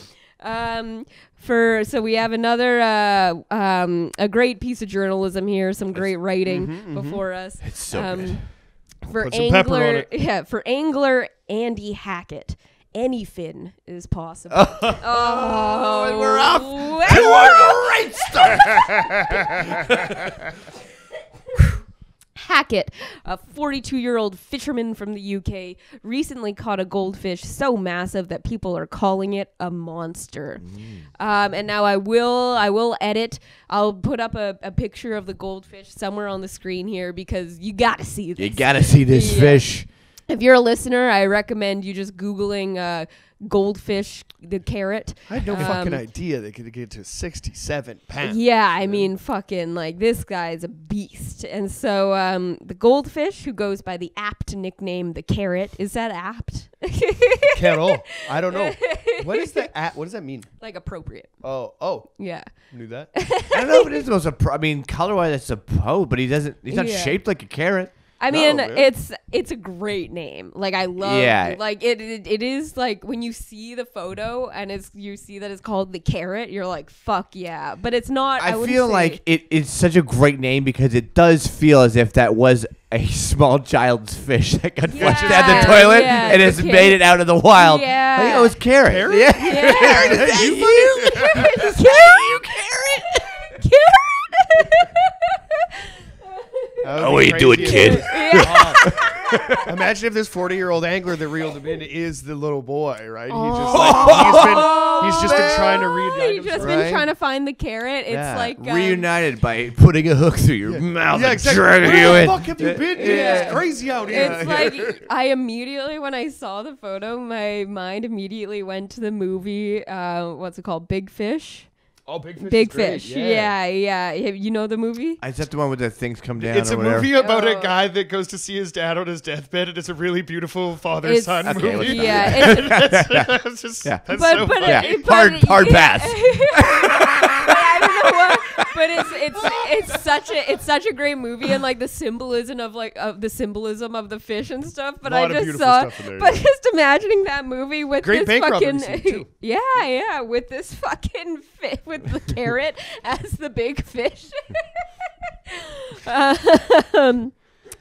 So we have another a great piece of journalism here, some great writing before us. It's so good. Put some pepper on it. For angler Andy Hackett, any fin is possible. And we're off to a great start. Hackett, a 42-year-old fisherman from the UK, recently caught a goldfish so massive that people are calling it a monster. And now I will edit. I'll put up a picture of the goldfish somewhere on the screen here because you gotta see this. You gotta see this fish. If you're a listener, I recommend you just Googling goldfish, the carrot. I had no fucking idea they could get to 67 pounds. Yeah, I mean, fucking, like, this guy's a beast. And so the goldfish, who goes by the apt nickname the carrot, is that apt? Carol. I don't know. What is that? What does that mean? Like appropriate. Oh. Yeah. Knew that. I don't know if it is the most. I mean, color-wise, I suppose, but he's not Yeah. shaped like a carrot. I mean, man. it's a great name. Like, I love, like, it is, like, when you see the photo and you see that it's called the carrot, you're like, fuck yeah. But it's not. I feel like it's such a great name because it does feel as if that was a small child's fish that got flushed down the toilet and has made it out of the wild. Yeah. Like, oh, it's carrot. Carrot? Yeah. Yeah. You Carrot. Oh, what are you doing, kid? Imagine if this 40-year-old angler that reeled him in is the little boy, right? He's just been trying to reunite He's himself. just been trying to find the carrot. It's like reunited by putting a hook through your mouth and exactly. dragging you Where in. the fuck have you been? It's crazy out here. It's like I immediately, when I saw the photo, my mind immediately went to the movie. What's it called? Big Fish. Oh, Big Fish. Big is great. Fish. Yeah. You know the movie? Is that the one where the things come down? It's or a whatever? movie about Oh. a guy that goes to see his dad on his deathbed, and it's a really beautiful father-son It's- movie. okay, Yeah. That's just, Yeah. that's But- so but funny. Yeah, hard pass. But I don't know what. But it's such a great movie, and like the symbolism of the fish and stuff. But Lot I of just beautiful saw. stuff in there, But yeah. just imagining that movie with Great this bank robbery fucking scene, too. yeah, with this fucking with the carrot as the big fish.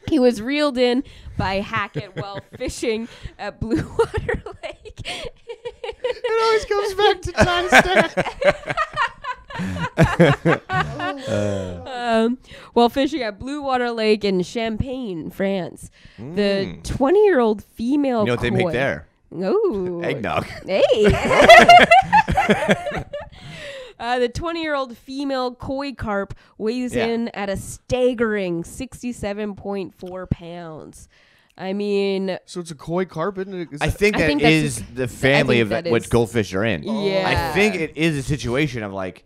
He was reeled in by Hackett while fishing at Blue Water Lake. It always comes back to John Stack. While fishing at Blue Water Lake in Champagne, France, the 20-year-old female You know what they make koi- there? Ooh. Eggnog. Hey. The 20-year-old female koi carp weighs in at a staggering 67.4 pounds. I mean, So it's a koi carp, isn't it? I think that that's is just- the family of that which is- goldfish are in. Yeah. I think it is a situation of like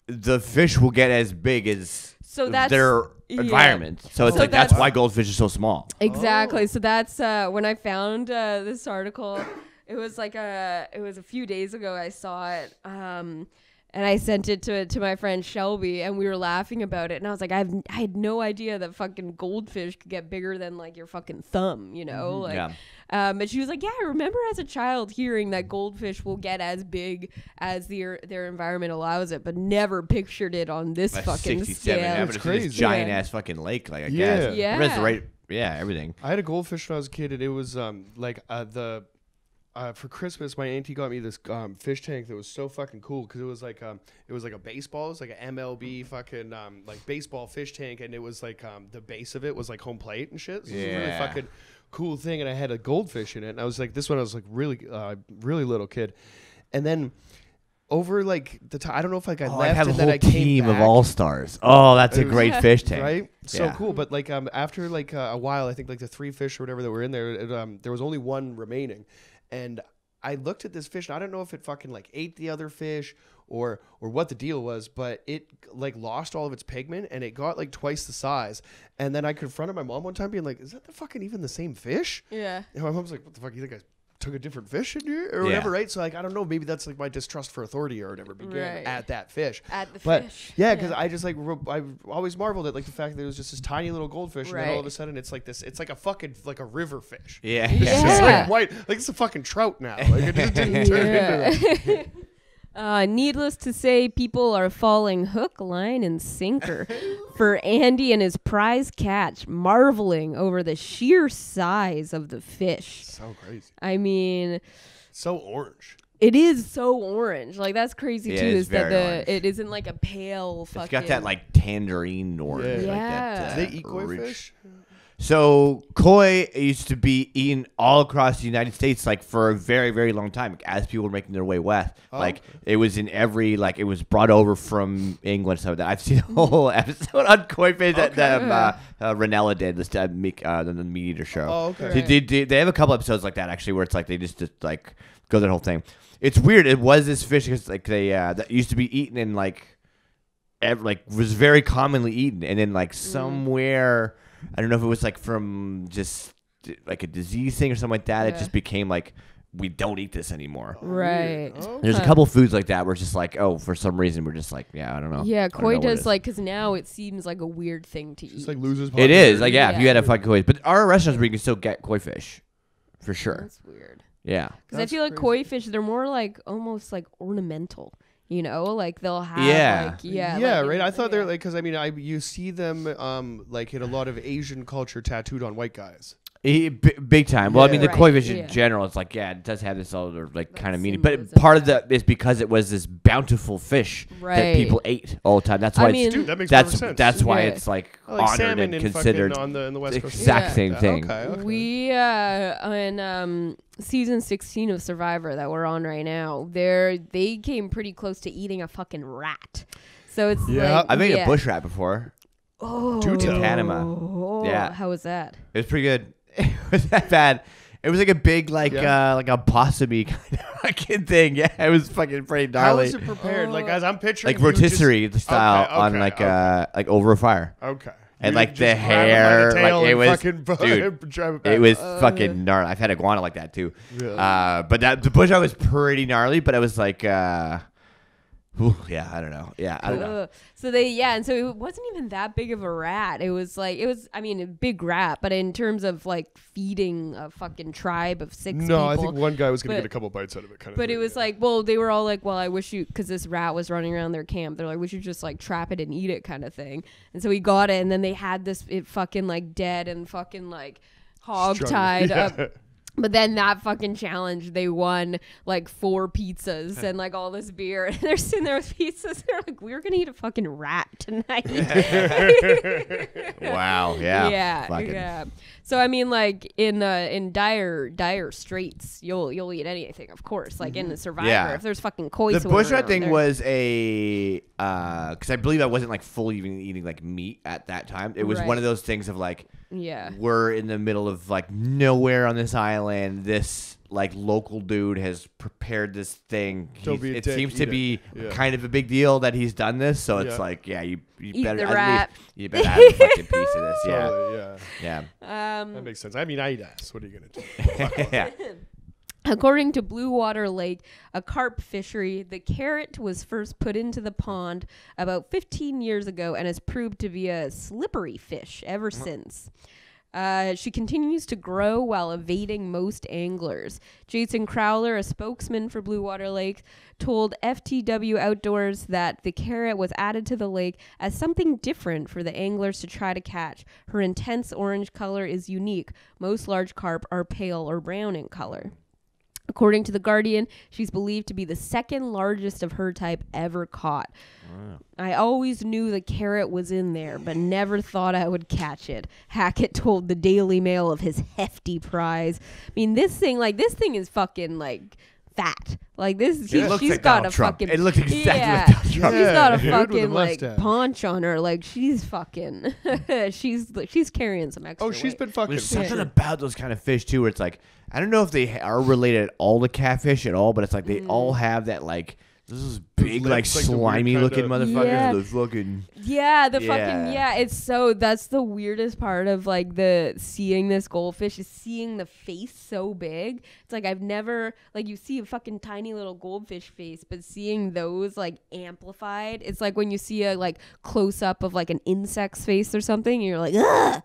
the fish will get as big as So that's- their yeah. environment. So it's So like that's that's- why goldfish are so small. Exactly. So that's when I found this article. It was like it was a few days ago. I saw it, and I sent it to my friend Shelby, and we were laughing about it. And I was like, I had no idea that fucking goldfish could get bigger than like your fucking thumb, you know? Like, Yeah. and she was like, yeah, I remember as a child hearing that goldfish will get as big as their environment allows it, but never pictured it on this Like fucking 67. scale. Yeah, but It's it's this crazy. giant Yeah. ass fucking lake. Like I Yeah. guess. Yeah. That's the right. Yeah, everything. I had a goldfish when I was a kid, and it was for Christmas, my auntie got me this fish tank that was so fucking cool because it was like a baseball, it was like an MLB fucking like baseball fish tank, and it was like the base of it was like home plate and shit. So it was a really Yeah. fucking cool thing, and I had a goldfish in it, and I was like, this one I was like really little kid, and then over like the time, I don't know if like I I left have a and then whole I came team of back. all stars. Oh, that's a It was- great fish tank. Right? So Yeah. cool. But like after like a while, I think like the 3 fish or whatever that were in there, there was only one remaining. And I looked at this fish, and I don't know if it fucking like ate the other fish or what the deal was, but it like lost all of its pigment and it got like twice the size. And then I confronted my mom one time being like, is that the fucking even the same fish? Yeah. And my mom's like, what the fuck, you think I took a different fish in here or Yeah. whatever, right? So like, I don't know, maybe that's like my distrust for authority or whatever began Right. at that fish. At the But fish. yeah, because I just like I always marveled at like the fact that it was just this tiny little goldfish, and then all Right. of a sudden it's like this. It's like a fucking like a river fish. Yeah. It's just Yeah. like white, like it's a fucking trout now. Like it just didn't turn into that. Needless to say, people are falling hook, line, and sinker for Andy and his prize catch, marveling over the sheer size of the fish. So crazy, I mean, so orange. it is so orange. Like that's crazy Yeah, too. it's Is that very orange. it isn't like a pale fucking. It's got that like tangerine orange. Yeah. Like Yeah. that, Do they eat koi rich- fish? So koi used to be eaten all across the United States, like for a very, very long time, as people were making their way west. It was in every, it was brought over from England. So that I've seen a whole episode on koi fish that Ranella did, the Meat Eater show. Oh, okay. So they have a couple episodes like that actually, where it's like they just go that whole thing. It's weird. It was this fish because that used to be eaten in was very commonly eaten, and then somewhere. I don't know if it was from just a disease thing or something like that. Yeah. It just became we don't eat this anymore. Right. There's a couple foods like that where it's just for some reason we're just I don't know. Yeah, koi does because now it seems like a weird thing to eat. Just loses. It is if you had a fucking koi, but our restaurants where you can still get koi fish, for sure. That's weird. Yeah. Because I feel like koi fish, they're more almost ornamental. You know, they'll have right. I thought they're because you see them in a lot of Asian culture tattooed on white guys. Big time. Well, the koi fish in general, it's it does have this other kind of meaning, but part of that is because it was this bountiful fish that people ate all the time. That's why that makes sense. That's why it's honored and considered on the West Coast. Exact same thing. Okay. We in season 16 of Survivor that we're on right now, they came pretty close to eating a fucking rat. So it's I made a bush rat before. Oh, in Panama. Yeah. How was that? It was pretty good. It was that bad. It was a big a possum-y kind of fucking thing. Yeah, it was fucking pretty gnarly. How was it prepared? As I'm picturing, rotisserie style on over a fire. Okay. And the hair, it was, dude, it was fucking gnarly. I've had iguana like that too. Really? But the bush rat was pretty gnarly. But it was I don't know. Yeah, I don't know. So and so it wasn't even that big of a rat. It was a big rat, but in terms of feeding a fucking tribe of 6 people. No, I think one guy was going to get a couple bites out of it kind of But thing, it was they were all I wish you, because this rat was running around their camp. They're we should just trap it and eat it kind of thing. And so he got it, and then they had it fucking dead and fucking hog tied up. But then that fucking challenge, they won 4 pizzas and all this beer. And they're sitting there with pizzas. They're we're going to eat a fucking rat tonight. Wow. Yeah. Yeah. So, in dire straits, you'll eat anything, of course. In the Survivor, if there's fucking koi. The bush rat thing was because I believe I wasn't fully even eating meat at that time. It was one of those things of we're in the middle of nowhere on this island. This local dude has prepared this thing. It seems to be kind of a big deal that he's done this. So it's you eat better the rat. You better have a fucking piece of this. Totally, yeah. That makes sense. I eat ass. What are you gonna do? Yeah. According to Blue Water Lake, a carp fishery, the carrot was first put into the pond about 15 years ago and has proved to be a slippery fish ever since. She continues to grow while evading most anglers. Jason Crowler, a spokesman for Blue Water Lake, told FTW Outdoors that the carrot was added to the lake as something different for the anglers to try to catch. Her intense orange color is unique. Most large carp are pale or brown in color. According to The Guardian, she's believed to be the second largest of her type ever caught. Wow. I always knew the carrot was in there, but never thought I would catch it. Hackett told the Daily Mail of his hefty prize. This thing is fucking fat. She's got a fucking. It looks exactly like Donald Trump. She's got a fucking paunch on her. She's fucking. she's carrying some extra. Oh, she's weight. been fucking. There's something about those kind of fish too, where it's I don't know if they are related at all to catfish at all, but it's they all have that this is big slimy looking motherfuckers. Yeah. Those fucking. Yeah, it's so, that's the weirdest part of the seeing this goldfish is seeing the face so big. It's I've never you see a fucking tiny little goldfish face, but seeing those amplified, it's when you see a close up of an insect's face or something, and you're ugh,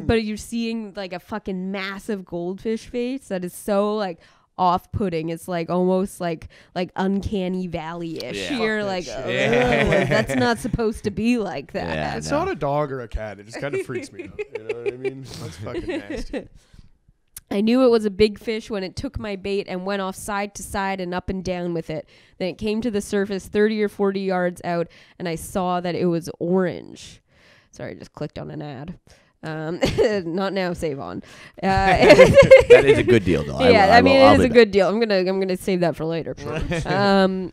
but you're seeing a fucking massive goldfish face that is so off-putting. It's almost like uncanny valley-ish. Yeah. You're that's not supposed to be like that. Yeah, it's not a dog or a cat. It just kind of freaks me out. You know what I mean? That's fucking nasty. I knew it was a big fish when it took my bait and went off side to side and up and down with it. Then it came to the surface 30 or 40 yards out, and I saw that it was orange. Sorry, I just clicked on an ad. Not now, save on. That is a good deal, though. Yeah, it is a good deal. I'm gonna save that for later.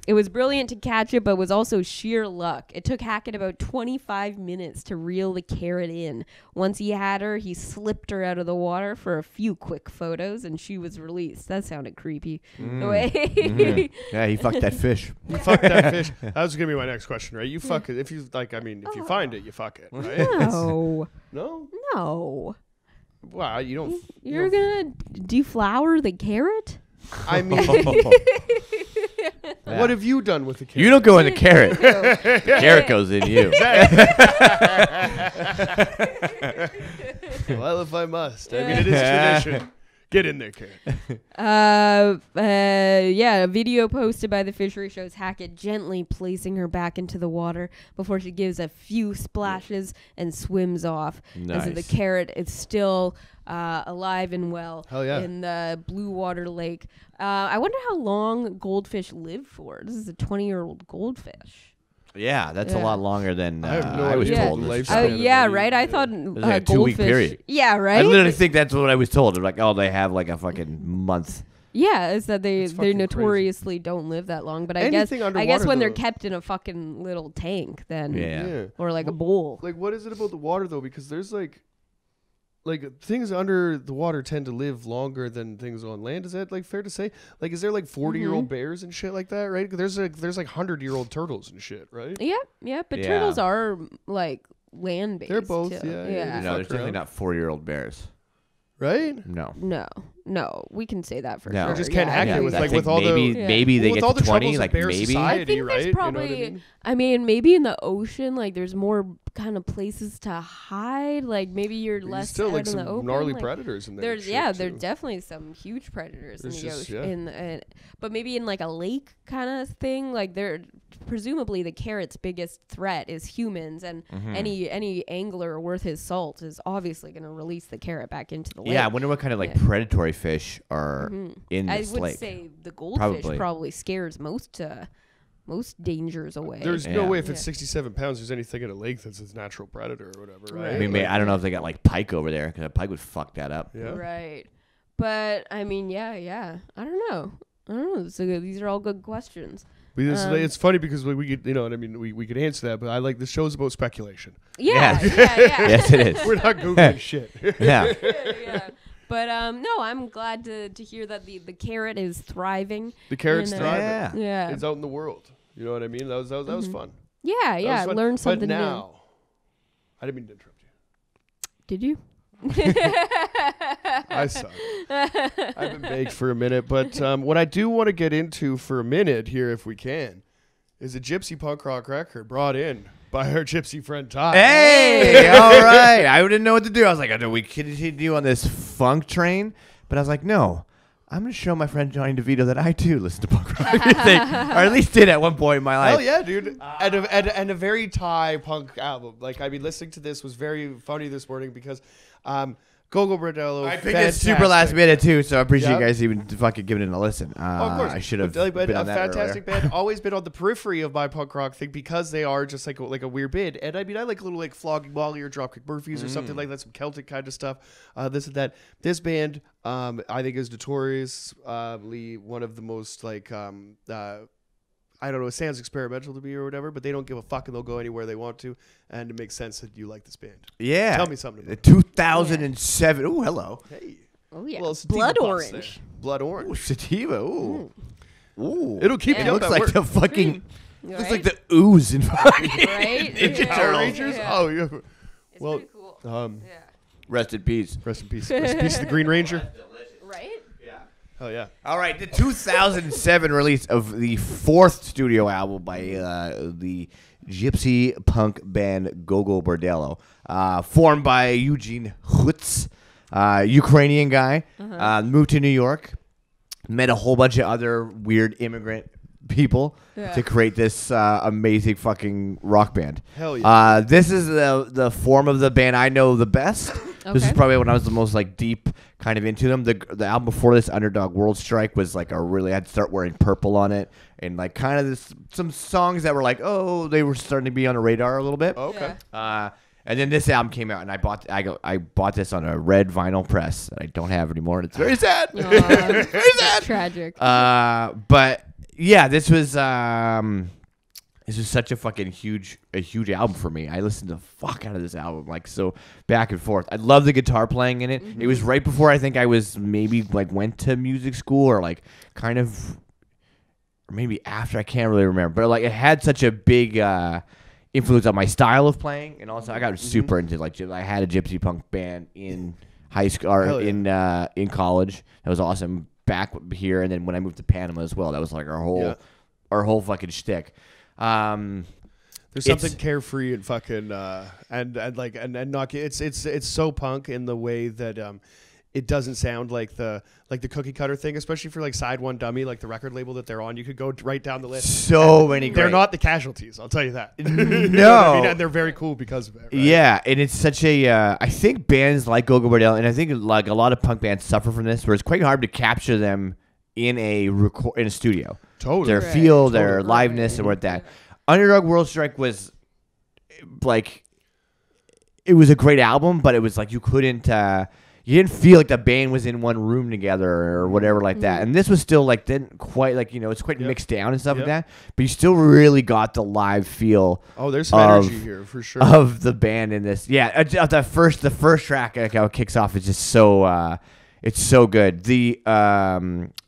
It was brilliant to catch it, but was also sheer luck. It took Hackett about 25 minutes to reel the carrot in. Once he had her, he slipped her out of the water for a few quick photos, and she was released. That sounded creepy. The way Yeah, he fucked that fish. You fuck that fish. That was gonna be my next question, right? You fuck it if you like. I mean, if you find it, you fuck it, right? No. No. No. Well, you don't. You're gonna deflower the carrot? I mean, what have you done with the carrot? You don't go in the carrot. The carrot goes in you. Well, if I must. I mean, it is tradition. Get in there, Carrot. Yeah, a video posted by the fishery shows Hackett gently placing her back into the water before she gives a few splashes and swims off. Nice. As the carrot is still alive and well Hell yeah. in the blue water lake. I wonder how long goldfish live for. This is a 20-year-old goldfish. Yeah, that's a lot longer than I have no I was idea. told. Lifespan. Yeah, right? I thought was like a 2-week goldfish. period. Yeah, right? I literally think that's what I was told. They're like, oh, they have like a fucking month. Yeah, it's that they fucking notoriously don't live that long. But I Anything guess underwater, when they're though. kept in a fucking little tank, then Yeah. or like a bowl. Like, what is it about the water though? Because there's like things under the water tend to live longer than things on land. Is that like fair to say? Like, is there like 40-year-old bears and shit like that? Right? There's like 100-year-old turtles and shit, right? Yeah, but Yeah. turtles are like land based. They're both, too. yeah. No, there's Fuck definitely around. not 4-year-old bears. Right? No. No, we can say that for No. sure. I just can't Yeah, hack I it think with so. like I with think all maybe, the maybe they with get all to the 20, troubles of like bear maybe. society, I think right? there's probably. You know what I mean? I mean, maybe in the ocean, like there's more kind of places to hide. Like maybe you're There's less still out like in the some open. gnarly like, predators in there. there's and shit, there's too. definitely some huge predators There's in the just- ocean. But maybe in like a lake kind of thing, like they're presumably the carrot's biggest threat is humans, and any angler worth his salt is obviously going to release the carrot back into the lake. Yeah, I wonder what kind of like predatory fish are in I this would lake. say the goldfish Probably. probably scares most dangers away. There's Yeah. no way if it's Yeah. 67 pounds, there's anything in a lake that's a natural predator or whatever, right? I mean, I don't know if they got like pike over there because a pike would fuck that up. Yeah. Right. But I mean, yeah. I don't know. So these are all good questions. It's funny because we could, you know what I mean? We could answer that, but I like this show's about speculation. Yeah. Yes, it is. We're not Googling shit. Yeah. Yeah. But no, I'm glad to hear that the carrot is thriving. The carrot's And, thriving. Yeah. It's out in the world. You know what I mean? That was fun. Yeah, That was fun. learn something But new. now, I didn't mean to interrupt you. Did you? I suck. I've been baked for a minute, but what I do want to get into for a minute here, if we can, is a gypsy punk rock record brought in by our gypsy friend Todd. Hey, all right. I didn't know what to do. I was like, we continue on this funk train, but I was like, no. I'm going to show my friend Jonny DeVito that I too listen to punk rock music, or at least did at one point in my life. Hell yeah, dude. And a very Thai punk album. Like, I mean, listening to this was very funny this morning because Gogol Bordello. I picked it super last minute too, so I appreciate you guys even fucking giving it a listen. Of course. I should have But been a on that fantastic earlier. band, always been on the periphery of my punk rock thing because they are just like a weird band. And I mean, I like a little like Flogging Molly or Dropkick Murphys or something like that, some Celtic kind of stuff. This and that. This band, I think, is notorious. One of the most like I don't know, it sounds experimental to me or whatever, but they don't give a fuck and they'll go anywhere they want to. And it makes sense that you like this band. Yeah. Tell me something about it. 2007. Ooh, hello. Hey. Oh yeah. Well, sativa Blood puffs orange. there. Blood Ooh, orange. sativa. Ooh. Ooh. It'll keep Yeah. you It up looks at like work. the fucking. Right? Looks like the ooze in fucking Right? Ninja Yeah. Power Turtles. Rangers? Yeah. Oh, yeah. It's Well, pretty cool. Yeah. Rest in peace. Rest in peace. Rest in peace to the Green Ranger. Right? Hell yeah. All right, the 2007 release of the fourth studio album by the gypsy punk band Gogol Bordello, formed by Eugene Hutz, Ukrainian guy, moved to New York, met a whole bunch of other weird immigrant people to create this amazing fucking rock band. Hell yeah. This is the form of the band I know the best. This is Okay. probably when I was the most like deep kind of into them. The album before this, Underdog World Strike, was like a really, I had to start wearing purple on it, and like kind of some songs that were like, oh, they were starting to be on the radar a little bit. Okay. Yeah. And And then this album came out, and I bought this on a red vinyl press that I don't have anymore, and it's very sad. Very sad. Tragic. But yeah, this was such a fucking huge album for me. I listened the fuck out of this album, like, so back and forth. I love the guitar playing in it. It was right before I think I was maybe like went to music school, or like kind of, or maybe after. I can't really remember, but like it had such a big influence on my style of playing, and also I got super into, like, I had a gypsy punk band in high school or in college. That was awesome. Back here, and then when I moved to Panama as well, that was like our whole fucking shtick. There's something carefree and fucking and not, it's so punk in the way that it doesn't sound like the cookie cutter thing, especially for like Side One Dummy, like the record label that they're on. You could go right down the list. So many. They're not the Casualties, I'll tell you that. No, you know what I mean? And they're very cool because of it. Right? Yeah, and it's such a. I think bands like Gogol Bordello, and I think like a lot of punk bands suffer from this, where it's quite hard to capture them in a studio. Totally. Their feel, their liveness, and what that. Underdog World Strike was like, it was a great album, but it was like you couldn't. You didn't feel like the band was in one room together or whatever like that. And this was still like, didn't quite like, it's quite mixed down and stuff like that. But you still really got the live feel. Oh, there's some energy here for sure. Of the band in this. Yeah, the first track, like how it kicks off, is just so, it's so good. The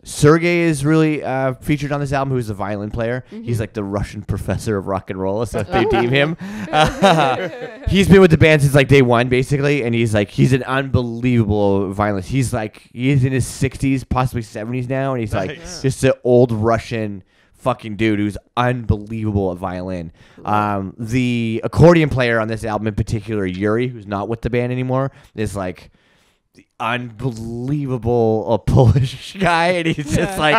Sergey is really featured on this album, who's the violin player. He's like the Russian professor of rock and roll, so they deem him. He's been with the band since like day one, basically, and he's an unbelievable violinist. He's in his 60s, possibly 70s now, and he's like just an old Russian fucking dude who's unbelievable at violin. The accordion player on this album in particular, Yuri, who's not with the band anymore, is like the unbelievable Polish guy, and he's just like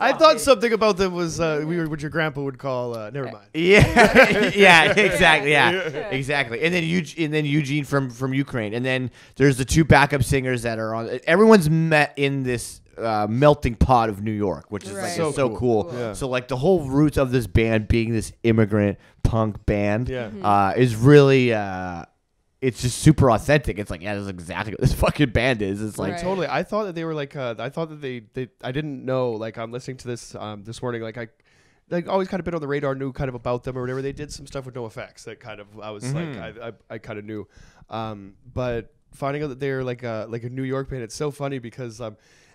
I thought something about them was what your grandpa would call never mind. Yeah, exactly. Yeah, exactly. And then Eugene from Ukraine, and then there's the two backup singers that are on. Everyone's met in this melting pot of New York, which is like so cool. Yeah. So like the whole roots of this band being this immigrant punk band is really. It's just super authentic. It's like, that's exactly what this fucking band is. It's like totally. I thought that they were like. I thought that they. I didn't know. Like, I'm listening to this this morning. Like, I always kind of been on the radar, knew kind of about them or whatever. They did some stuff with No Effects that kind of I was like I kind of knew, but finding out that they're like a New York band, it's so funny because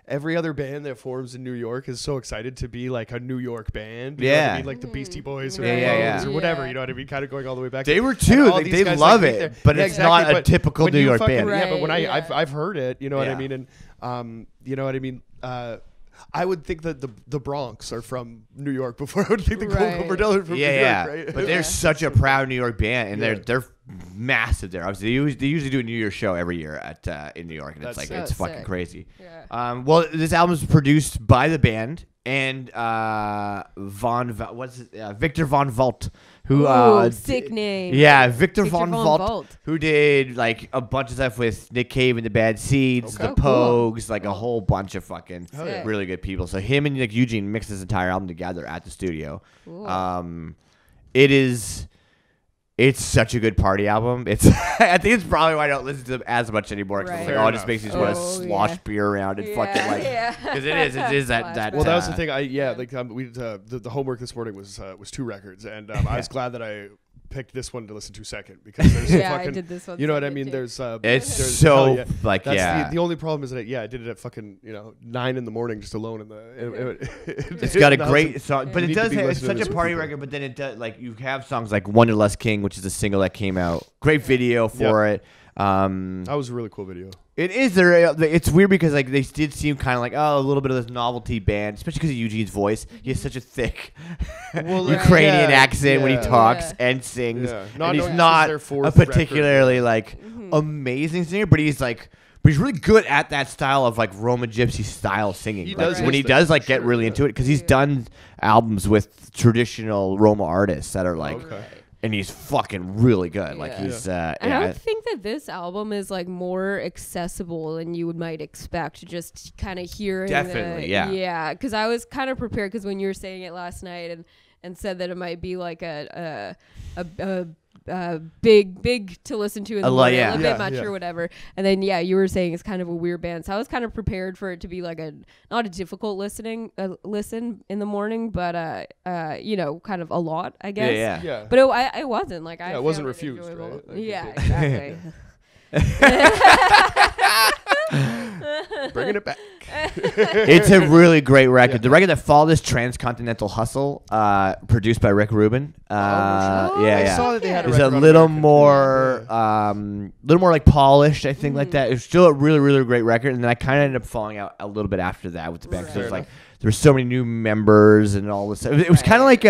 every other band that forms in New York is so excited to be like a New York band. You know what I mean? Like the Beastie Boys or or whatever, you know what I mean? Kind of going all the way back. They were too. They love it, but it's not a typical New York band. Yeah, but when I've heard it, you know what I mean? And you know what I mean? I would think that the Bronx are from New York before I would think the Gogol Bordello are from New York, right? But they're such a proud New York band, and they're massive there. Obviously, they usually do a New Year's show every year in New York, and it's fucking crazy. Yeah. Well, this album is produced by the band and Victor Von Volt, who sick name. Yeah, Victor Von Volt, who did like a bunch of stuff with Nick Cave and the Bad Seeds, the Pogues, like a whole bunch of fucking really good people. So him and like Eugene mixed this entire album together at the studio. It's such a good party album. I think it's probably why I don't listen to them as much anymore. Because it just makes me just want to slosh beer around and fucking like. Because it is that. Well, that was the thing. The homework this morning was 2 records, and I was glad that I picked this one to listen to second because there's fucking, I did this one. You know what I mean? There's it's so like the only problem is that I did it at fucking 9 in the morning just alone in the. It's got a great song, but it does. It's such a party record, but then it does like you have songs like Wonderlust King, which is a single that came out. Great video for it. That was a really cool video. It is. It's weird because like they did seem kind of like a little bit of this novelty band, especially because of Eugene's voice. He has such a thick Ukrainian accent when he talks and sings, and he's not a particularly like amazing singer, but he's really good at that style of like Roma Gypsy style singing. He does get really into it because he's done albums with traditional Roma artists that are like. And he's fucking really good. Like he's. I don't think that this album is like more accessible than you might expect. Just kind of hearing. Definitely, yeah. Because I was kind of prepared because when you were saying it last night and said that it might be like a big to listen to in the morning, a little bit much yeah. or whatever. And then you were saying it's kind of a weird band, so I was kind of prepared for it to be like not a difficult listen in the morning, but kind of a lot, I guess. Yeah. But it wasn't like I. It wasn't found refused, enjoyable. right? Like, Yeah, exactly. Bringing it back. It's a really great record. Yeah. The record that followed this, Transcontinental Hustle, produced by Rick Rubin. I saw that they had a It's a little more, like polished, I think, like that. It's still a really, really great record. And then I kind of ended up falling out a little bit after that with the band because it was like there were so many new members and all this. It was kind of like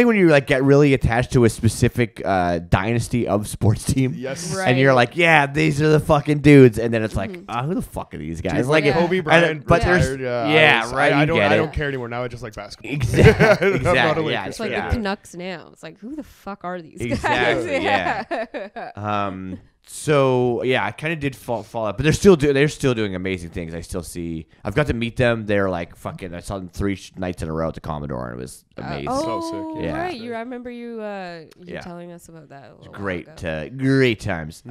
when you like get really attached to a specific dynasty of sports team. Yes. Right. And you're like, yeah, these are the fucking dudes. And then it's like, who the fuck are these guys? Dude, like Kobe Bryant, but retired, right. I don't care anymore. Now I just like basketball. Exactly. It's like the Canucks now. It's like, who the fuck are these guys? Exactly. Yeah. So yeah, I kind of did fall out, but they're still doing amazing things. I've got to meet them. They're like fucking. I saw them 3 nights in a row at the Commodore, and it was amazing. So sick. Yeah. Right. I remember you telling us about that. Great times.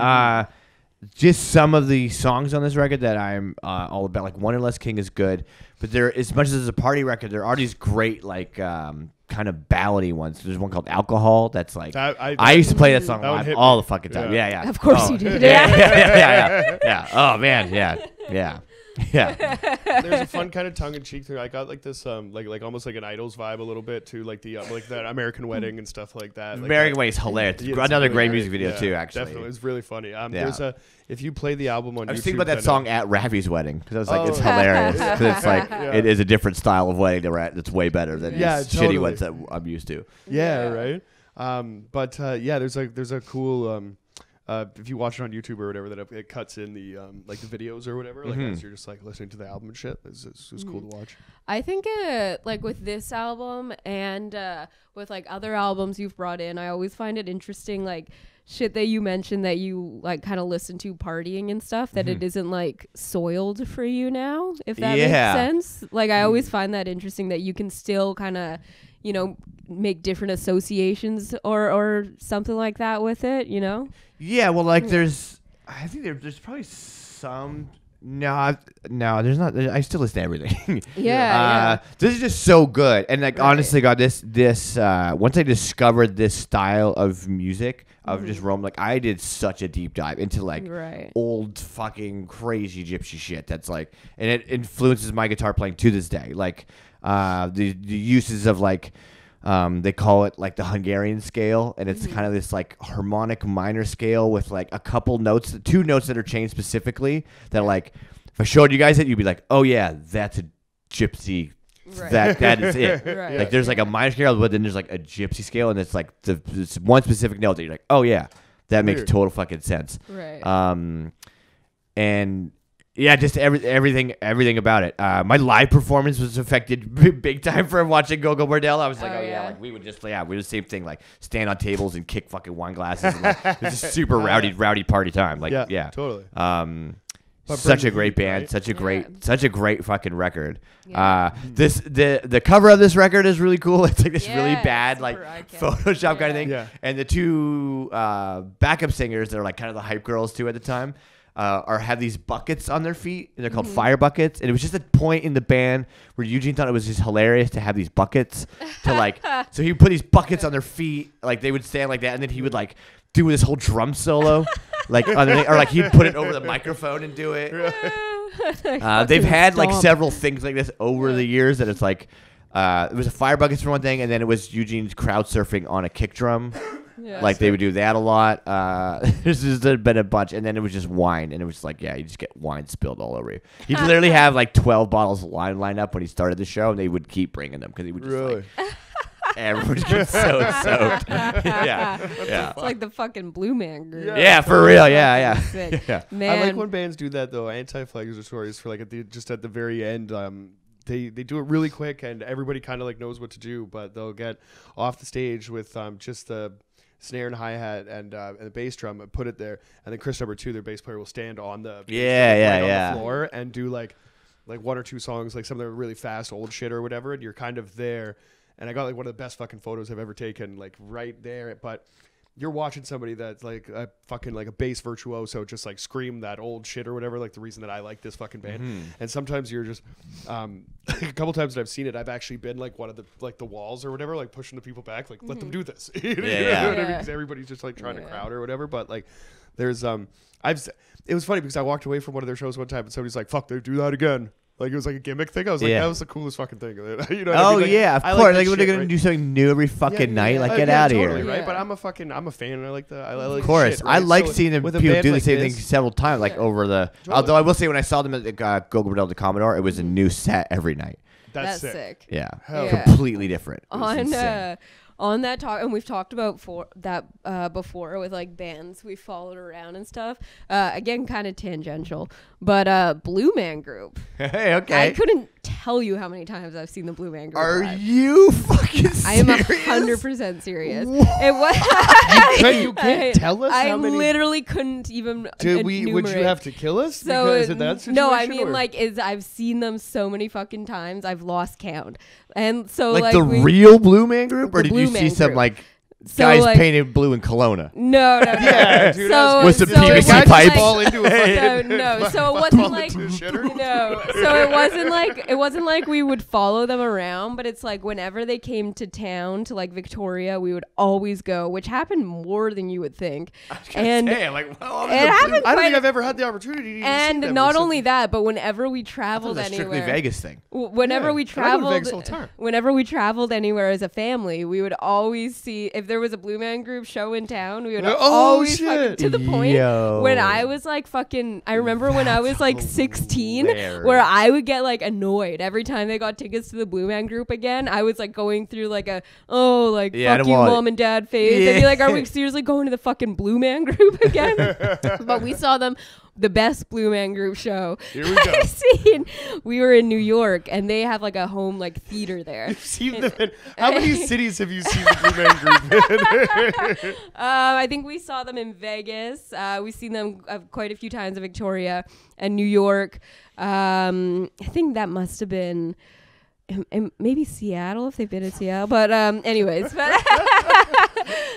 Just some of the songs on this record that I'm all about. Like One and Less King is good, but there, as much as it's a party record, there are these great like kind of ballady ones. There's one called Alcohol. That's like I used to play that song live all the fucking time. Yeah. Of course you did. Yeah. Oh man, yeah. There's a fun kind of tongue-in-cheek thing. I got like this like almost like an Idols vibe a little bit to like the like that American Wedding and stuff like that. American Wedding is hilarious. It's another really great music video too. Actually, definitely, it's really funny. There's if you play the album on YouTube. I was thinking about that song at Ravi's wedding because I was like, it's hilarious because it's like it is a different style of wedding that's way better than these shitty ones that I'm used to. Yeah, right. There's a cool. If you watch it on YouTube or whatever, that it cuts in the like the videos or whatever, like as you're just like listening to the album and shit. It's cool to watch. I think like with this album and with like other albums you've brought in, I always find it interesting, like shit that you mentioned that you like kind of listen to partying and stuff, that it isn't like soiled for you now, if that makes sense. Like I always find that interesting that you can still kind of, make different associations or something like that with it, Yeah, well, like I think there's probably some. No, there's not. I still listen to everything. This is just so good, and like honestly, God, this once I discovered this style of music of just Rome, like I did such a deep dive into like old fucking crazy gypsy shit. That's like, and it influences my guitar playing to this day. Like the uses of like. They call it like the Hungarian scale, and it's kind of this like harmonic minor scale with like a couple notes, 2 notes that are changed specifically that like if I showed you guys it, you'd be like, oh yeah, that's a gypsy. That is it. Like there's like a minor scale, but then there's like a gypsy scale, and it's like this one specific note that you're like, oh yeah, that makes total fucking sense. And yeah, just everything about it. My live performance was affected big time from watching Gogol Bordello. I was like, like we would do the same thing, like stand on tables and kick fucking wine glasses. And, like, it's just super rowdy party time. Like, yeah, totally. Such a great band, right? such a great fucking record. The cover of this record is really cool. It's like this really bad like Photoshop kind of thing. And the 2 backup singers that are like kind of the hype girls too at the time. Have these buckets on their feet, and they're called fire buckets. And it was just a point in the band where Eugene thought it was just hilarious to have these buckets to like. So he would put these buckets on their feet, like they would stand like that, and then he would like do this whole drum solo, like or like he'd put it over the microphone and do it. They've had like several things like this over the years that it's like it was a fire buckets for one thing, and then it was Eugene's crowd surfing on a kick drum. They would do that a lot. There's just been a bunch, and then it was just wine, and it was like, you just get wine spilled all over you. He'd literally have like 12 bottles of wine lined up when he started the show, and they would keep bringing them because he would just like everyone would get so soaked. It's like the fucking Blue Man Group. Yeah, for real. Yeah. Man. I like when bands do that though. Anti-Flags or Stories for like just at the very end. They do it really quick, and everybody kind of like knows what to do, but they'll get off the stage with just the snare and hi-hat and the bass drum and put it there, and then Chris number 2, their bass player, will stand on the on the floor and do like 1 or 2 songs, like some of the really fast old shit or whatever, and you're kind of there. And I got like one of the best fucking photos I've ever taken, like right there. But you're watching somebody that's like a fucking like a bass virtuoso just like scream that old shit or whatever, like the reason that I like this fucking band. And sometimes you're just a couple times that I've seen it, I've actually been like one of the like the walls or whatever, like pushing the people back, like let them do this. You know what I mean? Because everybody's just like trying to crowd or whatever. But like there's it was funny because I walked away from one of their shows one time and somebody's like, fuck, they do that again. Like it was like a gimmick thing. I was like, that was the coolest fucking thing. You know what I mean? Like, of course. Like, what are they gonna do something new every fucking night? Like, get out of totally, here. Right? But I'm a fan, and I like the. I like of course, shit, right? I like so seeing them people do the same thing several times, like over the. Although I will say, when I saw them at the Gogol Bordello the Commodore, it was a new set every night. That's sick. Yeah, completely different. On that talk, and we've talked about before with like bands we followed around and stuff. Again, kind of tangential, but Blue Man Group. Hey, okay. I couldn't tell you how many times I've seen the Blue Man Group. Are live. you fucking serious? I am 100% serious. It was. You can't tell us how many. I literally couldn't even. Would you have to kill us? So because of that situation, no, I mean I've seen them so many fucking times I've lost count, and so like the real Blue Man Group, or did you see some group. like guys like, painted blue in Kelowna? No. Yeah, dude, with some PVC pipes. Fall into a so it wasn't like it wasn't like we would follow them around, but it's like whenever they came to town to like Victoria, we would always go, which happened more than you would think. And it happened. I don't think I've ever had the opportunity. And to see not only that, but whenever we traveled anywhere, strictly Vegas thing. Whenever we traveled anywhere as a family, we would always see if there was a Blue Man Group show in town. We would always fucking, to the point when I was like fucking. I remember when I was like 16, where I would get like annoyed every time they got tickets to the Blue Man Group again. I was like going through like fuck you mom and dad phase. They'd be like, are we seriously going to the fucking Blue Man Group again? But we saw them. The best Blue Man Group show I've seen. We were in New York, and they have like a home like theater there. You've seen them in, how many cities have you seen the Blue Man Group in? I think we saw them in Vegas. We've seen them quite a few times in Victoria and New York. I think that must have been maybe Seattle, if they've been in Seattle. But anyways.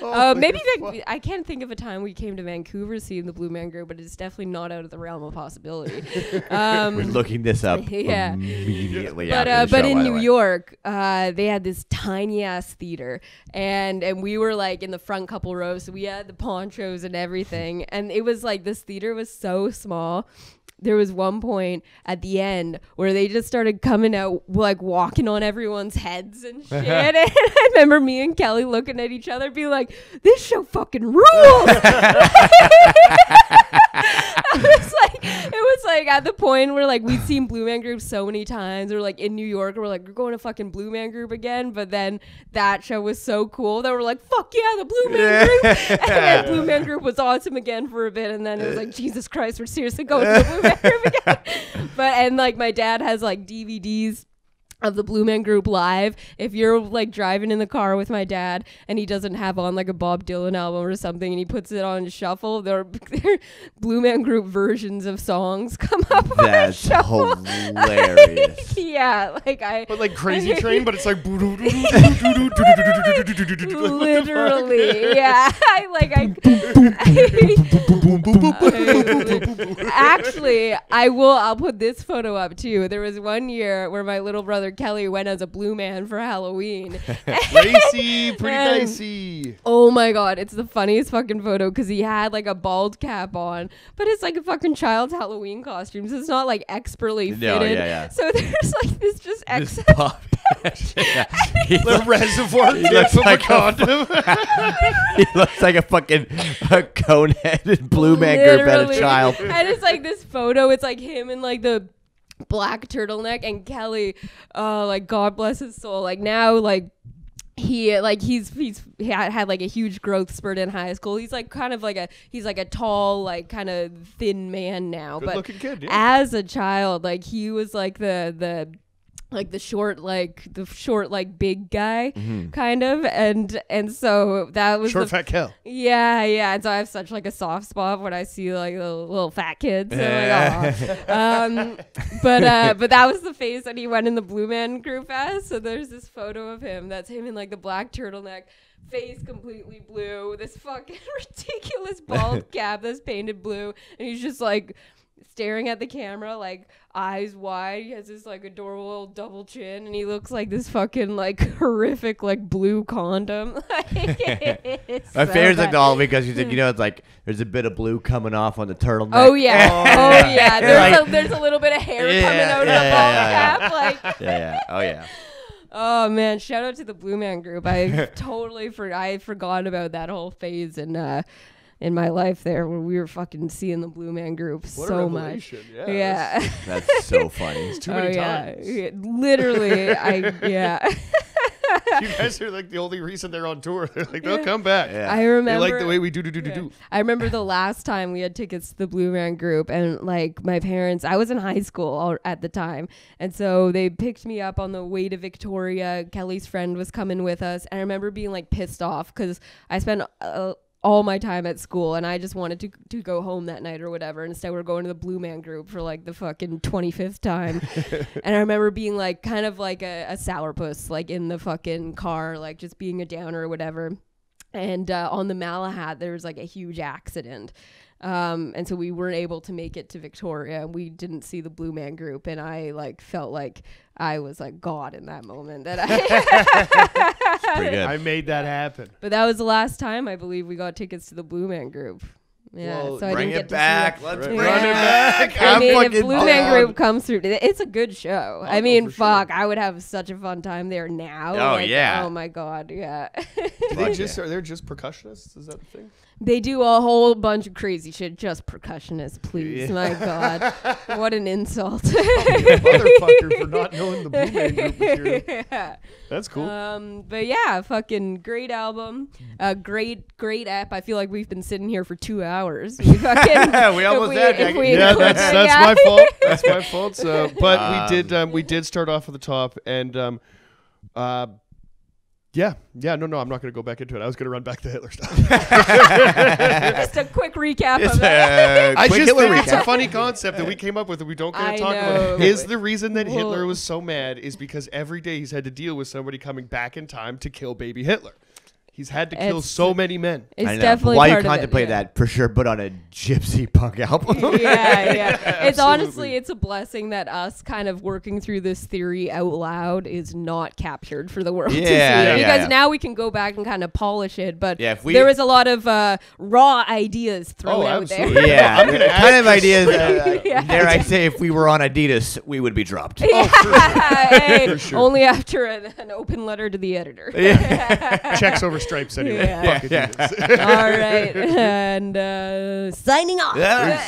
Maybe I can't think of a time we came to Vancouver seeing the Blue Man Group, but it's definitely not out of the realm of possibility. We're looking this up immediately. But in New York, they had this tiny ass theater, and we were like in the front couple rows, so we had the ponchos and everything, and it was like this theater was so small. There was one point at the end where they just started coming out, like walking on everyone's heads and shit. And I remember me and Kelly looking at each other, being like, "This show fucking rules." It was like at the point where like we'd seen Blue Man Group so many times. We're like in New York, we're like, we're going to fucking Blue Man Group again. But then that show was so cool that we're like, fuck yeah, the Blue Man Group. And then Blue Man Group was awesome again for a bit, and then it was like, Jesus Christ, we're seriously going to the Blue Man Group again. And like my dad has like DVDs of the Blue Man Group live. If you're like driving in the car with my dad and he doesn't have on like a Bob Dylan album or something and he puts it on shuffle, there are Blue Man Group versions of songs come up on shuffle. Hilarious. Yeah, but like Crazy Train, but it's like literally. Yeah. Actually, I'll put this photo up too. There was one year where my little brother Kelly went as a blue man for Halloween. Racy, pretty dicey. Oh my god, it's the funniest fucking photo because he had like a bald cap on, but it's like a fucking child's Halloween costume, so it's not like expertly fitted. So there's like this just excess. The reservoir tip of a condom. He looks like a fucking cone-headed Blue Man Group at a child. And it's like this photo, it's like him in like the black turtleneck, and Kelly, like God bless his soul, like now like he had like a huge growth spurt in high school. He's like kind of like he's like a tall, like kind of thin man now. Good looking kid, yeah. As a child, like he was like the like the short like big guy kind of, and so that was Short fat Kel. yeah, and so I have such like a soft spot when I see like little fat kids. So but that was the phase that he went in the Blue Man Group as. So there's this photo of him. That's him in like the black turtleneck, face completely blue, this fucking ridiculous bald cap that's painted blue, and he's just like staring at the camera, like eyes wide. He has this like adorable little double chin, and he looks like this fucking like horrific like blue condom. My favorite's like all because you think it's like there's a bit of blue coming off on the turtleneck. Oh yeah, there's a little bit of hair coming out of the bald cap, like oh yeah. Oh man, shout out to the Blue Man Group. I totally forgot about that whole phase in my life there where we were fucking seeing the Blue Man Group What so a much. revelation. Yeah. That's so funny. It's too many times. Yeah. Literally, You guys are like the only reason they're on tour. They're like, they'll come back. Yeah. I remember. They like the way we do. I remember the last time we had tickets to the Blue Man Group, and like my parents, I was in high school at the time, and so they picked me up on the way to Victoria. Kelly's friend was coming with us, and I remember being like pissed off because I spent all my time at school, and I just wanted to go home that night or whatever. Instead, we're going to the Blue Man Group for like the fucking 25th time. And I remember being like kind of like a sourpuss, like in the fucking car, like just being a downer or whatever. And on the Malahat, there was like a huge accident. And so we weren't able to make it to Victoria. We didn't see the Blue Man Group, and I like felt like I was like God in that moment. That I made that happen. But that was the last time I believe we got tickets to the Blue Man Group. Yeah, Well, so I Bring didn't it get to back. see Let's Right. bring Run it it back. I I'm mean, if fucking Blue Man down. Group comes through, it's a good show. I Oh, mean, for sure. fuck, I would have such a fun time there now. Oh, yeah. Oh my God, yeah. Are they just percussionists? Is that the thing? They do a whole bunch of crazy shit. Just percussionists, please. Yeah. My God, what an insult. Motherfucker for not knowing the Blue Man Group material. Yeah. That's cool. But yeah, fucking great album. Great app. I feel like we've been sitting here for 2 hours. We fucking, We almost had, Jackie. Yeah, include that's that, my fault. That's my fault. So, but we did start off at the top, and no, I'm not going to go back into it. I was going to run back to Hitler stuff. Just a quick recap of it. I Quick just Hitler think it's a recap. funny concept that we came up with that we don't get I to talk know. about. Is the reason that Well- Hitler was so mad is because every day he's had to deal with somebody coming back in time to kill baby Hitler. He's had to kill It's- so many men. It's I know. definitely Why part you of it, contemplate yeah. that for sure, but on a gypsy punk album. Yeah. It's Absolutely. honestly, it's a blessing that us kind of working through this theory out loud is not captured for the world to see. Yeah, Because yeah. now we can go back and kind of polish it. But Yeah, if we- there was a lot of raw ideas thrown Oh, out absolutely. there. Yeah, I'm gonna kind of ask ideas. Yeah. Dare I say, if we were on Adidas, we would be dropped. Hey, For sure. only after an open letter to the editor. Checks over stripes anyway. Yeah. Fuck it, Yeah. Adidas. All right. And signing off. Yeah.